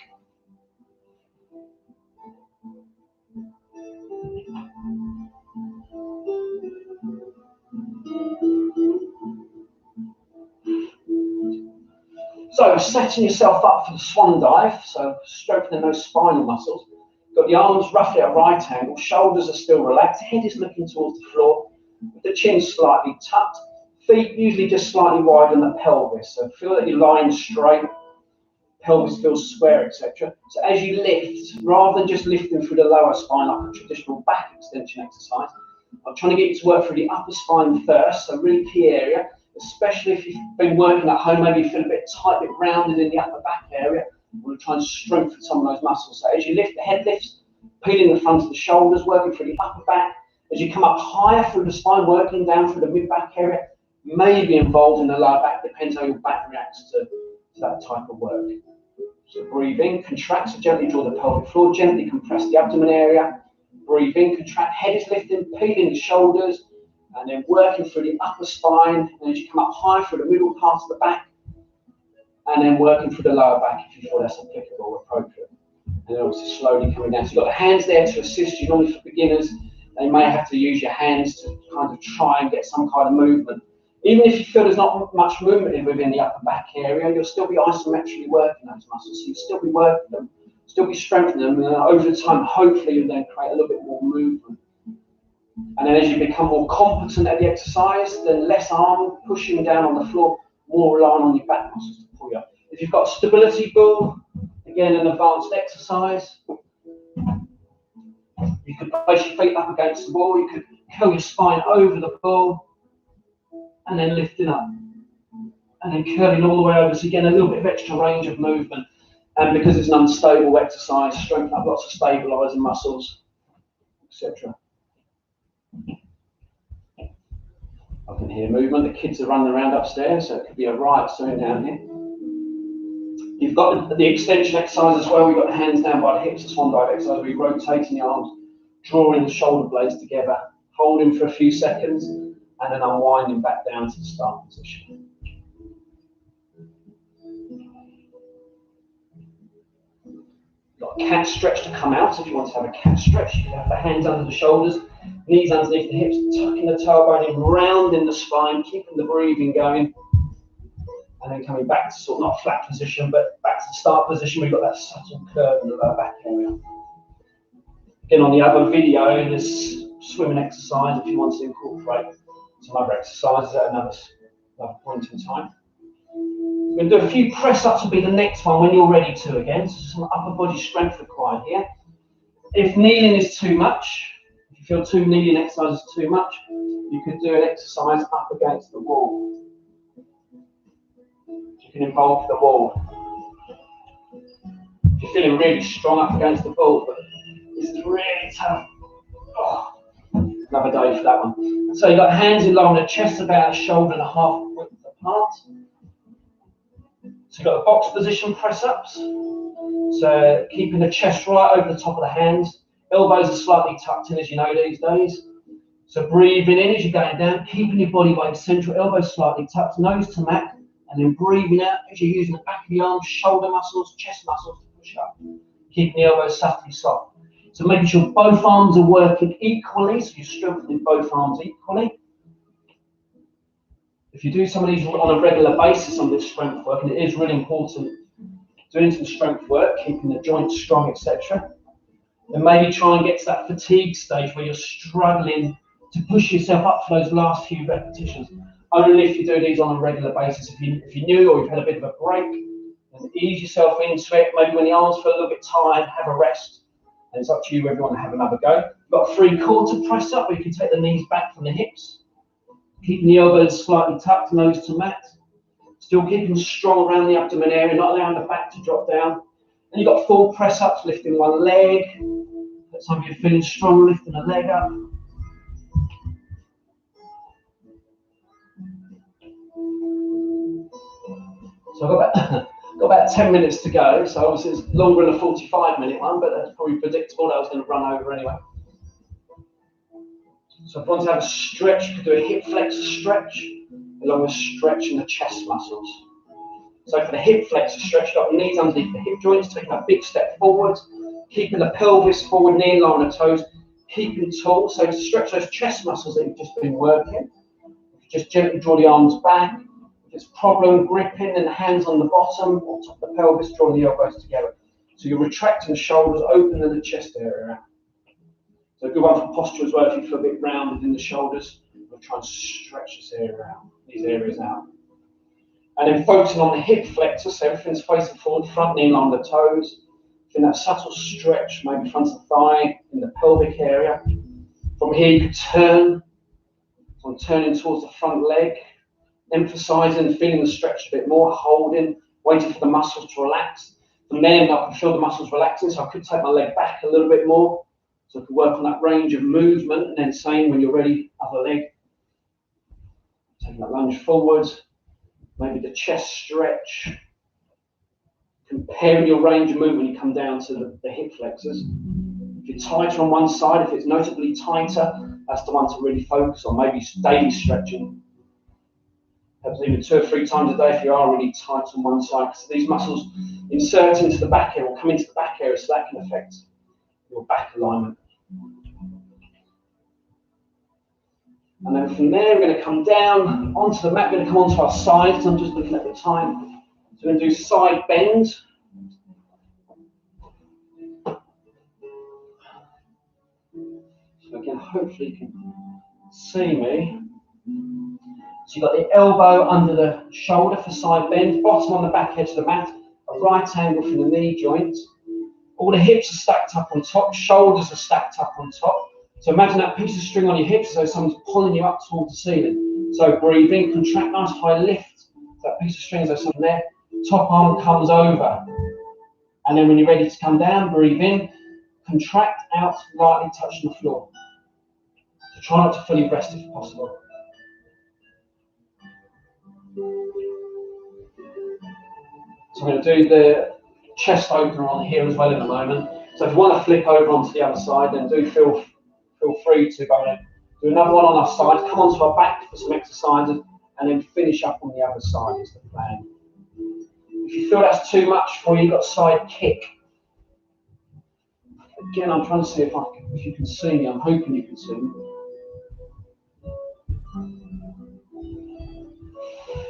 So setting yourself up for the swan dive, so strengthening those spinal muscles. Got the arms roughly at right angle, shoulders are still relaxed, head is looking towards the floor, with the chin slightly tucked, feet usually just slightly wider than the pelvis. So feel that you're lying straight, pelvis feels square, etc. So as you lift, rather than just lifting through the lower spine like a traditional back extension exercise, I'm trying to get you to work through the upper spine first, so really key area, especially if you've been working at home, maybe you feel a bit tight, a bit rounded in the upper back area. We're trying to strengthen some of those muscles. So as you lift, the head lifts, peeling the front of the shoulders, working through the upper back. As you come up higher through the spine, working down through the mid-back area, may be involved in the lower back, depends how your back reacts to that type of work. So breathe in, contract, so gently draw the pelvic floor, gently compress the abdomen area. Breathe in, contract, head is lifting, peeling the shoulders, and then working through the upper spine. And as you come up high through the middle part of the back, and then working through the lower back if you feel that's applicable or appropriate. And then obviously slowly coming down. So you've got the hands there to assist you. Normally for beginners, they may have to use your hands to kind of try and get some kind of movement. Even if you feel there's not much movement within the upper back area, you'll still be isometrically working those muscles. So you'll still be working them, still be strengthening them, and over time, hopefully, you'll then create a little bit more movement. And then as you become more competent at the exercise, then less arm pushing down on the floor, more relying on your back muscles to pull you up. If you've got a stability ball, again, an advanced exercise, you could place your feet up against the wall, you could curl your spine over the ball, and then lifting up, and then curling all the way over. So again, a little bit of extra range of movement. And because it's an unstable exercise, strengthen up lots of stabilising muscles, etc. I can hear movement. The kids are running around upstairs, so it could be a riot soon down here. You've got the extension exercise as well. We've got the hands down by the hips, the swan dive exercise, where you're rotating the arms, drawing the shoulder blades together, holding for a few seconds, and then unwinding back down to the start position. Got a cat stretch to come out. If you want to have a cat stretch, you can have the hands under the shoulders, knees underneath the hips, tucking the tailbone in, rounding the spine, keeping the breathing going, and then coming back to sort of not a flat position, but back to the start position. We've got that subtle curve in the lower back area. Again, on the other video, this swimming exercise, if you want to incorporate some other exercises at another point in time. We're going to do a few press-ups, will be the next one when you're ready to again. So some upper body strength required here. If kneeling is too much, if you feel kneeling exercise is too much, you could do an exercise up against the wall. You can involve the wall. If you're feeling really strong up against the wall, but it's really tough. Oh, another day for that one. So you've got hands in line with the chest about a shoulder and a half width apart. So you've got the box position press-ups. So keeping the chest right over the top of the hands. Elbows are slightly tucked in, as you know these days. So breathing in as you're going down, keeping your body weight central, elbows slightly tucked, nose to mat, and then breathing out as you're using the back of the arms, shoulder muscles, chest muscles to push up. Keeping the elbows subtly soft. So making sure both arms are working equally, so you're strengthening both arms equally. If you do some of these on a regular basis, some of this strength work, and it is really important doing some strength work, keeping the joints strong, etc. Then maybe try and get to that fatigue stage where you're struggling to push yourself up for those last few repetitions. Only if you do these on a regular basis. If you're new or you've had a bit of a break, then ease yourself into it. Maybe when the arms feel a little bit tired, have a rest. And it's up to you whether you want to have another go. You've got a 3/4 press up where you can take the knees back from the hips. Keeping the elbows slightly tucked, nose to mat. Still keeping strong around the abdomen area, not allowing the back to drop down. And you've got 4 press ups, lifting one leg. Some of you are feeling strong, lifting a leg up. So I've got about 10 minutes to go. So obviously it's longer than a 45-minute one, but that's probably predictable. That I was going to run over anyway. So if you want to have a stretch, you could do a hip flexor stretch, along with stretching the chest muscles. So for the hip flexor stretch, you've got the knees underneath the hip joints, taking a big step forward, keeping the pelvis forward, knee in line with the toes, keeping tall. So to stretch those chest muscles that you've just been working, just gently draw the arms back. If it's problem gripping, then the hands on the bottom or top of the pelvis, drawing the elbows together. So you're retracting the shoulders, opening the chest area out. So a good one for posture as well. If you feel a bit rounded in the shoulders, we'll try and stretch this area out, these areas out. And then focusing on the hip flexor, so everything's facing forward, front knee on the toes. Feeling that subtle stretch, maybe front of the thigh, in the pelvic area. From here you could turn, so I'm turning towards the front leg, emphasising, feeling the stretch a bit more, holding, waiting for the muscles to relax. From there I can feel the muscles relaxing, so I could take my leg back a little bit more. So I can work on that range of movement, and then same when you're ready, other leg. Taking that lunge forward, maybe the chest stretch. Comparing your range of movement when you come down to the hip flexors. If you're tighter on one side, if it's notably tighter, that's the one to really focus on. Maybe daily stretching. Perhaps even 2 or 3 times a day if you are really tight on one side. Because these muscles, insert into the back area or come into the back area, so that can affect your back alignment. And then from there, we're going to come down onto the mat. We're going to come onto our sides. I'm just looking at the time. So we're going to do side bend. So again, hopefully you can see me. So you've got the elbow under the shoulder for side bend, bottom on the back edge of the mat, a right angle from the knee joint. All the hips are stacked up on top, shoulders are stacked up on top. So imagine that piece of string on your hips, so someone's pulling you up towards the ceiling. So breathe in, contract, nice high lift. That piece of string, so something there. Top arm comes over. And then when you're ready to come down, breathe in, contract out, lightly touching the floor. So try not to fully rest if possible. So I'm going to do the chest opener on here as well in a moment. So if you want to flip over onto the other side, then do feel free to go and do another one on our side, come onto our back for some exercises, and then finish up on the other side is the plan. If you feel that's too much for you, you've got side kick. Again, I'm trying to see if you can see me. I'm hoping you can see me.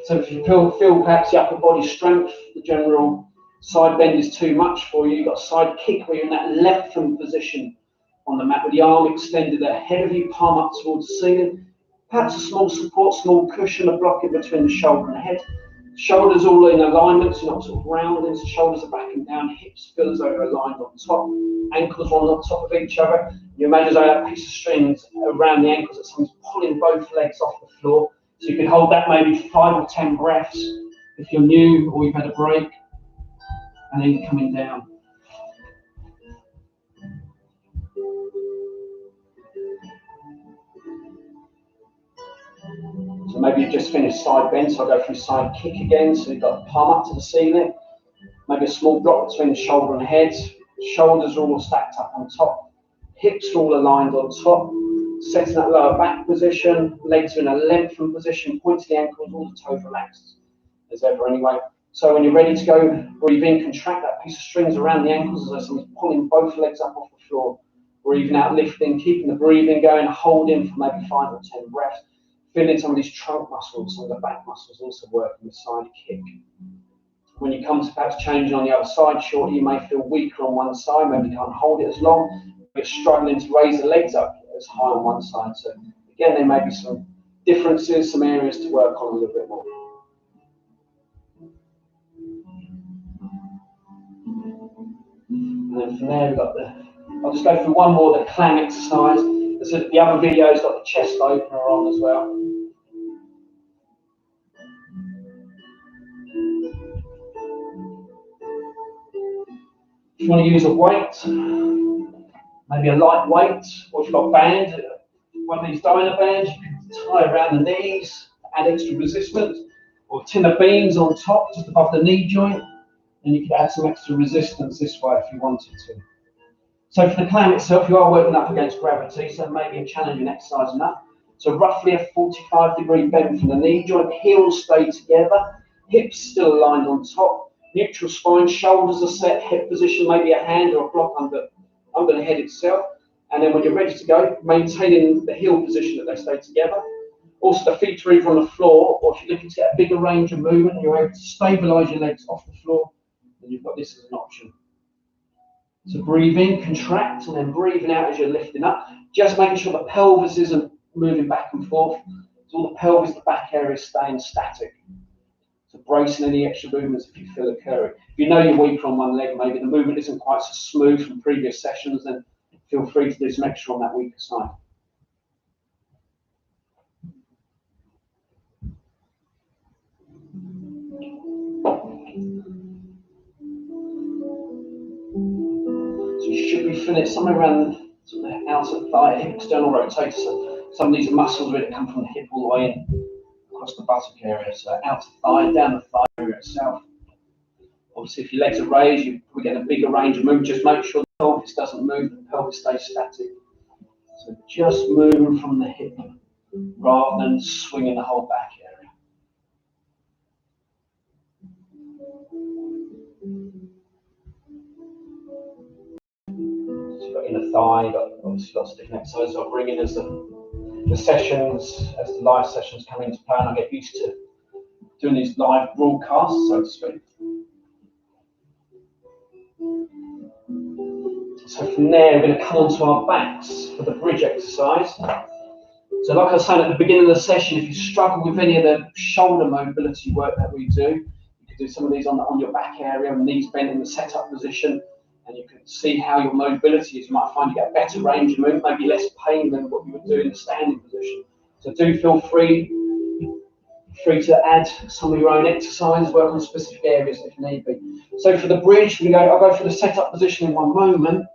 So if you feel perhaps the upper body strength, the general side bend is too much for you, you've got side kick where you're in that lengthened position on the mat with the arm extended ahead of you, palm up towards the ceiling. Perhaps a small support, small cushion, a block in between the shoulder and the head. Shoulders all in alignment, so you're not sort of rounding, so shoulders are backing down, hips, fillers over aligned on top, ankles on top of each other. You imagine that piece of strings around the ankles that someone's pulling both legs off the floor. So you can hold that maybe for 5 or 10 breaths if you're new or you've had a break, and then coming down. So maybe you've just finished side bend, so I'll go through side kick again. So you've got the palm up to the ceiling, maybe a small block between the shoulder and head. Shoulders are all stacked up on top, hips are all aligned on top. Setting that lower back position, legs are in a lengthened position, pointing the ankles, all the toes relaxed as ever anyway. So when you're ready to go, breathe in, contract that piece of strings around the ankles as though someone's pulling both legs up off the floor. Breathing out, lifting, keeping the breathing going, holding for maybe 5 or 10 breaths. Feeling some of these trunk muscles, some of the back muscles also working with side kick. When you come to perhaps changing on the other side shortly, you may feel weaker on one side, maybe you can't hold it as long, you're struggling to raise the legs up as high on one side. So again, there may be some differences, some areas to work on a little bit more. And then from there, we've got I'll just go through one more, the clam exercise. The other video's got the chest opener on as well. If you want to use a weight, maybe a light weight, or if you've got a band, one of these dyno bands, you can tie around the knees, add extra resistance, or a tin of beans on top, just above the knee joint, and you could add some extra resistance this way if you wanted to. So for the clam itself, you are working up against gravity, so maybe a challenging exercise in that. So roughly a 45-degree bend from the knee joint, heels stay together, hips still aligned on top, neutral spine, shoulders are set, hip position, maybe a hand or a block under the head itself. And then when you're ready to go, maintaining the heel position that they stay together. Also the feet are either on the floor, or if you're looking to get a bigger range of movement and you're able to stabilize your legs off the floor, then you've got this as an option. So breathe in, contract, and then breathing out as you're lifting up. Just making sure the pelvis isn't moving back and forth. So all the pelvis, the back area is staying static. So bracing any extra movements if you feel occurring. If you know you're weaker on one leg, maybe the movement isn't quite so smooth from previous sessions, then feel free to do some extra on that weaker side. So you should be feeling somewhere around the outer thigh, hip external rotator. So some of these muscles really come from the hip all the way in across the buttock area. So outer thigh, down the thigh area itself. Obviously, if your legs are raised, we get a bigger range of movement. Just make sure the pelvis doesn't move, the pelvis stays static. So just moving from the hip rather than swinging the whole back area. you've got inner thigh, you've got obviously lots of different exercises I'll bring in as the sessions, as the live sessions come into play, and I get used to doing these live broadcasts, so to speak. So from there, we're going to come onto our backs for the bridge exercise. So like I was saying at the beginning of the session, if you struggle with any of the shoulder mobility work that we do, you could do some of these on your back area, knees bent in the setup position, and you can see how your mobility is. You might find you get better range of movement, maybe less pain than what you would do in the standing position. So do feel free to add some of your own exercises, work on specific areas if need be. So for the bridge, I'll go for the setup position in one moment.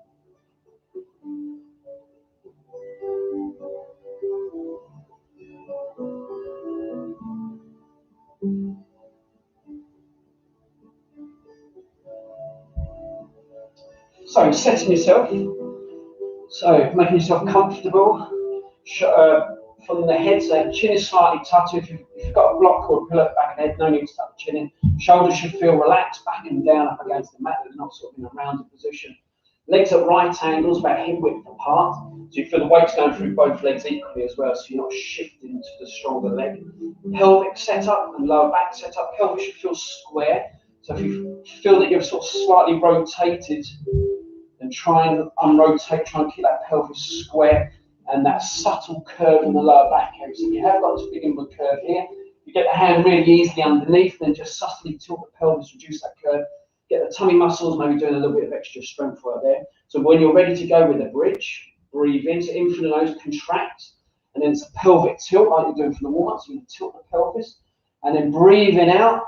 So setting yourself, so making yourself comfortable, from the head, so the chin is slightly tucked. If you've got a block or a pillow at the back of the head, no need to tuck the chin in. Shoulders should feel relaxed back and down up against the mat, they're not sort of in a rounded position. Legs at right angles, about hip width apart, so you feel the weight's going through both legs equally as well, so you're not shifting to the stronger leg. Pelvic setup and lower back setup, pelvic should feel square, so if you feel that you're sort of slightly rotated, then try and unrotate, try and keep that pelvis square, and that subtle curve in the lower back area. So if you have got this big inward curve here, you get the hand really easily underneath, then just subtly tilt the pelvis, reduce that curve, get the tummy muscles, maybe doing a little bit of extra strength work there. So when you're ready to go with the bridge, breathe in, so in through the nose, contract, and then it's a pelvic tilt like you're doing for the warm-up, so you tilt the pelvis, and then breathing out,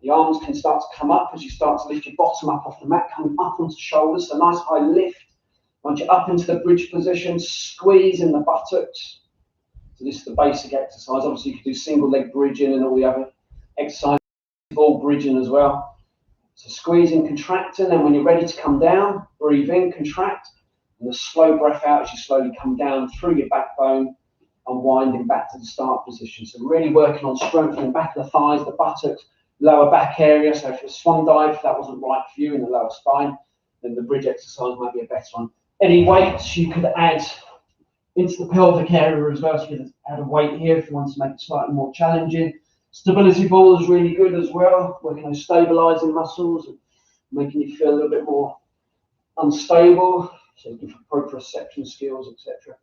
the arms can start to come up as you start to lift your bottom up off the mat, coming up onto shoulders, so nice high lift. Once you're up into the bridge position, squeeze in the buttocks. So this is the basic exercise. Obviously, you can do single leg bridging and all the other exercises, ball bridging as well. So squeezing, contracting, and when you're ready to come down, breathe in, contract, and a slow breath out as you slowly come down through your backbone, unwinding back to the start position. So really working on strengthening back of the thighs, the buttocks, lower back area. So if a swan dive, if that wasn't right for you in the lower spine, then the bridge exercise might be a better one. Any weights you could add into the pelvic area as well. So you could add a weight here if you want to make it slightly more challenging. Stability ball is really good as well, working on stabilizing muscles and making you feel a little bit more unstable. So different proprioception skills, etc.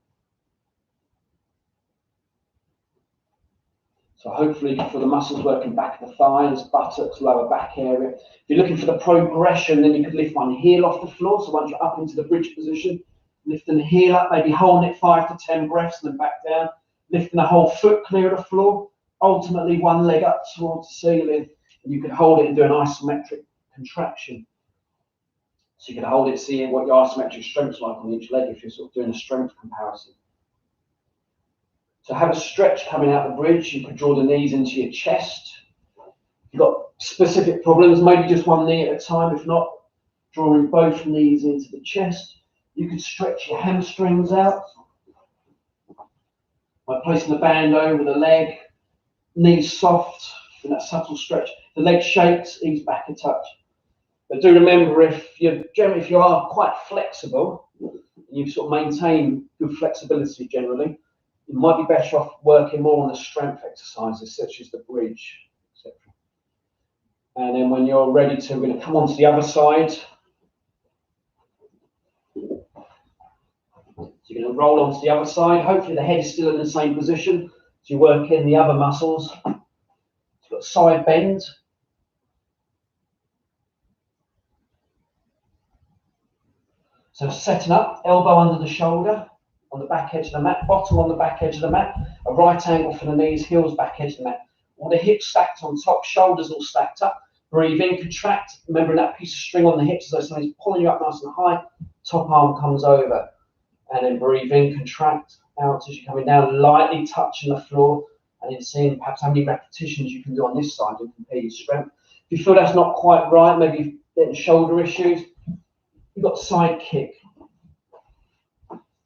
So hopefully for the muscles working back of the thighs, buttocks, lower back area. If you're looking for the progression, then you could lift one heel off the floor. So once you're up into the bridge position, lifting the heel up, maybe holding it 5 to 10 breaths, and then back down, lifting the whole foot clear of the floor, ultimately one leg up towards the ceiling, and you could hold it and do an isometric contraction. So you can hold it, seeing what your isometric strength's like on each leg if you're sort of doing a strength comparison. So have a stretch coming out the bridge. You could draw the knees into your chest. If you've got specific problems, maybe just one knee at a time. If not, drawing both knees into the chest. You could stretch your hamstrings out by placing the band over the leg, knees soft, and that subtle stretch. The leg shakes, ease back a touch. But do remember, if you are quite flexible, and you sort of maintain good flexibility generally, you might be better off working more on the strength exercises such as the bridge, etc. And then when you're ready to, we're going to come on to the other side. So you're going to roll onto the other side. Hopefully the head is still in the same position. So you work in the other muscles. So you've got side bend. So setting up, elbow under the shoulder, on the back edge of the mat, bottom on the back edge of the mat, a right angle for the knees, heels back edge of the mat. All the hips stacked on top, shoulders all stacked up. Breathe in, contract, remembering that piece of string on the hips as though something's pulling you up nice and high. Top arm comes over. And then breathe in, contract out as you're coming down, lightly touching the floor, and then seeing perhaps how many repetitions you can do on this side to compare your strength. If you feel that's not quite right, maybe you're getting shoulder issues, you've got side kick.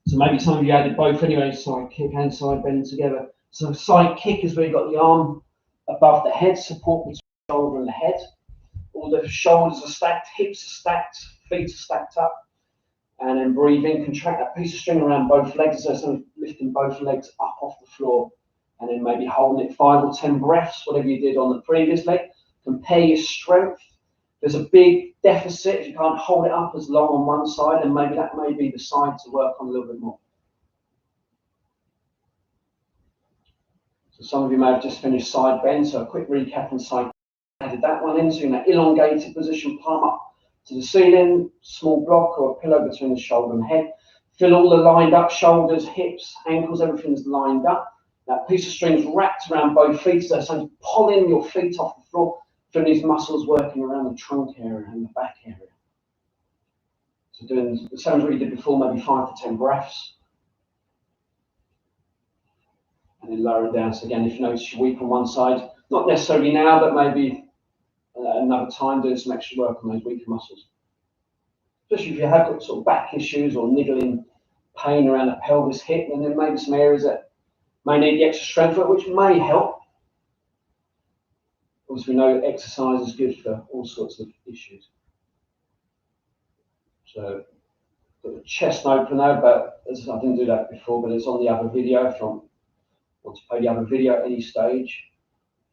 So maybe some of you added both anyway, side kick and side bend together. So side kick is where you've got the arm above the head, support between the shoulder and the head. All the shoulders are stacked, hips are stacked, feet are stacked up. And then breathe in, contract that piece of string around both legs, so lifting both legs up off the floor, and then maybe holding it 5 or 10 breaths, whatever you did on the previous leg. Compare your strength. There's a big deficit if you can't hold it up as long on one side, and maybe that may be the side to work on a little bit more. So some of you may have just finished side bend, so a quick recap on side. Added that one in, so in that elongated position, palm up to the ceiling, small block or a pillow between the shoulder and head. Feel all the lined up shoulders, hips, ankles, everything's lined up. That piece of string's wrapped around both feet, so it's only pulling your feet off the floor. Feel these muscles working around the trunk area and the back area. So doing the same as what you did before, maybe 5 to 10 breaths. And then lower it down. So again, if you notice you're weak on one side, not necessarily now, but maybe another time, doing some extra work on those weaker muscles. Especially if you have got sort of back issues or niggling pain around the pelvis, hip, and then maybe some areas that may need the extra strength work, which may help. Obviously, we know exercise is good for all sorts of issues. So, got the chest opener, but I didn't do that before, but it's on the other video. If you want to play the other video at any stage.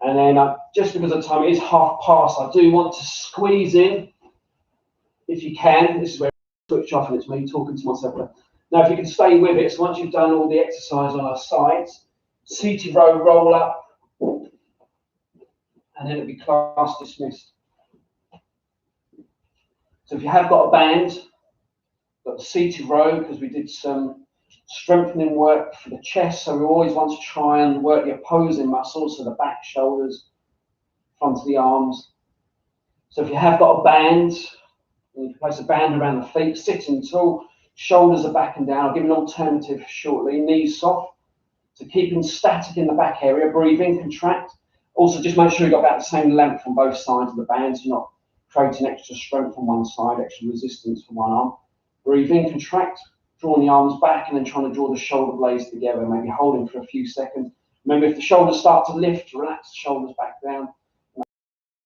And then just because of time, it is past, I do want to squeeze in, if you can. This is where I switch off and it's me talking to myself. Now, if you can stay with it, so once you've done all the exercise on our sides, seated row, roll up, and then it'll be class dismissed. So if you have got a band, got the seated row, because we did some strengthening work for the chest, so we always want to try and work the opposing muscles, so the back, shoulders, front of the arms. So if you have got a band, you can place a band around the feet, sitting tall, shoulders are back and down. I'll give an alternative shortly. Knees soft, so keeping static in the back area. Breathe in, contract. Also, just make sure you've got about the same length on both sides of the band, so you're not creating extra strength on one side, extra resistance for one arm. Breathe in, contract. Drawing the arms back and then trying to draw the shoulder blades together, maybe holding for a few seconds. Remember, if the shoulders start to lift, relax the shoulders back down.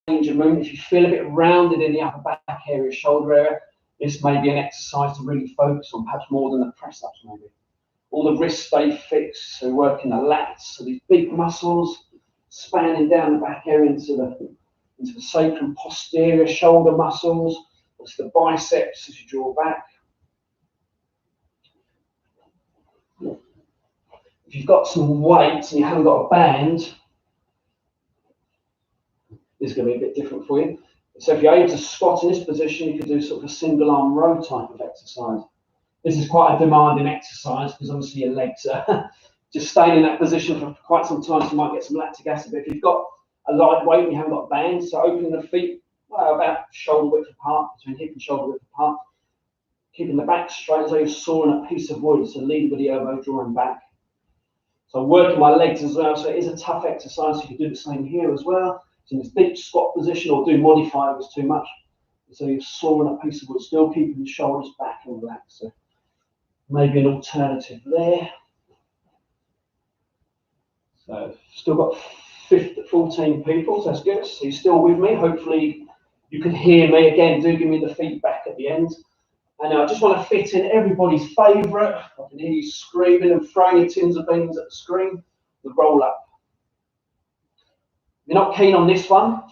Change your movement. If you feel a bit rounded in the upper back area, shoulder area, this may be an exercise to really focus on, perhaps more than the press-ups maybe. All the wrists stay fixed, so working the lats, so these big muscles spanning down the back area into the sacrum posterior shoulder muscles, also the biceps as you draw back. If you've got some weights and you haven't got a band, this is going to be a bit different for you. So if you're able to squat in this position, you could do sort of a single arm row type of exercise. This is quite a demanding exercise because obviously your legs are just staying in that position for quite some time, so you might get some lactic acid. But if you've got a light weight and you haven't got a band, so opening the feet about shoulder width apart, between hip and shoulder width apart, keeping the back straight as though you're sawing a piece of wood, so lead with the elbow drawing back. So I'm working my legs as well, so it is a tough exercise. You can do the same here as well. So in this deep squat position, or do modify if it's too much. So you're sawing a piece of wood, still keeping the shoulders back and relaxed. So maybe an alternative there. So still got 14 people, so that's good. So you're still with me. Hopefully you can hear me. Again, do give me the feedback at the end. And I just want to fit in everybody's favourite. I can hear you screaming and throwing your tins of beans at the screen. The roll up. If you're not keen on this one,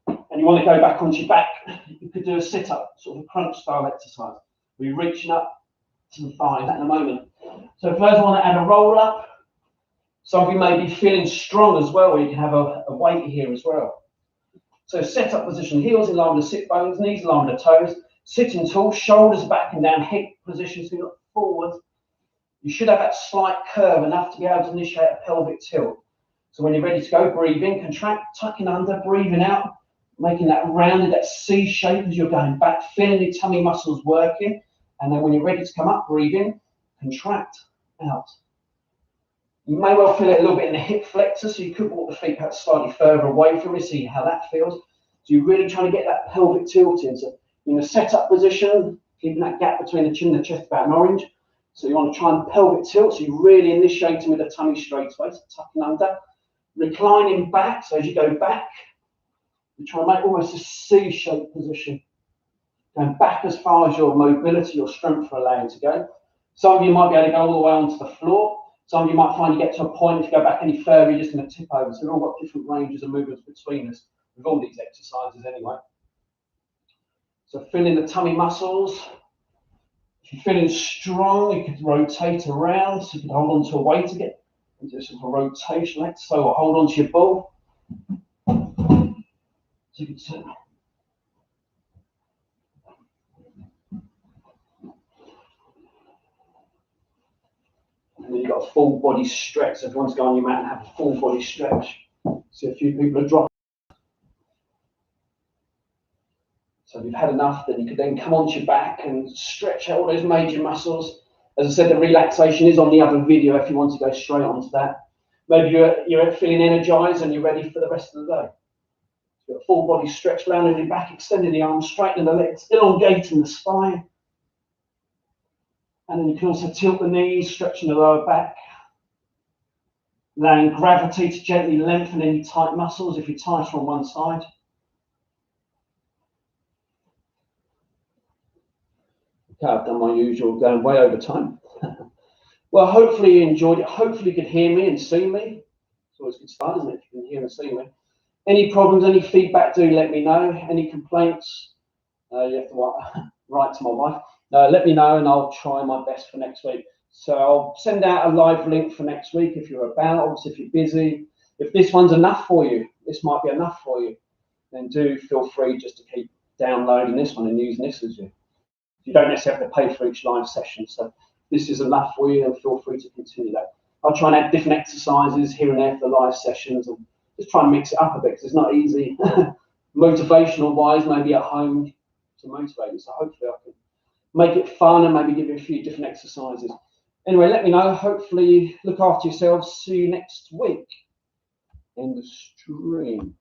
and you want to go back onto your back, you could do a sit-up, sort of a crunch style exercise. We're reaching up to the thighs at the moment. So for those who want to add a roll up, some of you may be feeling strong as well, where you can have a weight here as well. So set-up position, heels in line with the sit bones, knees in line with the toes. Sitting tall, shoulders back and down, hip position, so you look forward. You should have that slight curve, enough to be able to initiate a pelvic tilt. So when you're ready to go, breathe in, contract, tucking under, breathing out, making that rounded, that C shape as you're going back, feeling your tummy muscles working. And then when you're ready to come up, breathe in, contract, out. You may well feel it a little bit in the hip flexor, so you could walk the feet perhaps slightly further away from you, see how that feels. So you're really trying to get that pelvic tilt in. So in the set-up position, keeping that gap between the chin and the chest about an orange. So you want to try and pelvic tilt, so you're really initiating with the tummy straight away, so tucking under. Reclining back, so as you go back, you try to make almost a C-shaped position. Going back as far as your mobility, your strength are allowing to go. Some of you might be able to go all the way onto the floor. Some of you might find you get to a point, if you go back any further, you're just going to tip over. So we've all got different ranges of movements between us with all these exercises anyway. So filling the tummy muscles. If you're feeling strong, you could rotate around. So you can hold on to a weight again and do some rotation. So hold on to your ball. So you can turn. And then you've got a full body stretch. So if you want to go on your mat and have a full body stretch. See a few people are dropping. So if you've had enough, then you could then come onto your back and stretch out all those major muscles. As I said, the relaxation is on the other video if you want to go straight onto that. Maybe you're feeling energized and you're ready for the rest of the day. So you've got a full body stretch, landing your back, extending the arms, straightening the legs, elongating the spine. And then you can also tilt the knees, stretching the lower back. Allowing gravity to gently lengthen any tight muscles if you're tight on one side. Okay, I've done my usual, going way over time. Well, hopefully you enjoyed it. Hopefully you could hear me and see me. It's always a good start, isn't it, if you can hear and see me. Any problems, any feedback, do let me know. Any complaints, you have to write to my wife. Let me know and I'll try my best for next week. So I'll send out a live link for next week if you're about, obviously if you're busy. If this one's enough for you, this might be enough for you, then do feel free just to keep downloading this one and using this as you. You don't necessarily have to pay for each live session. So if this is enough for you, then feel free to continue that. I'll try and add different exercises here and there for the live sessions and just try and mix it up a bit because it's not easy, motivational wise, maybe at home to motivate you. So hopefully I can make it fun and maybe give you a few different exercises. Anyway, let me know. Hopefully look after yourselves. See you next week in the stream.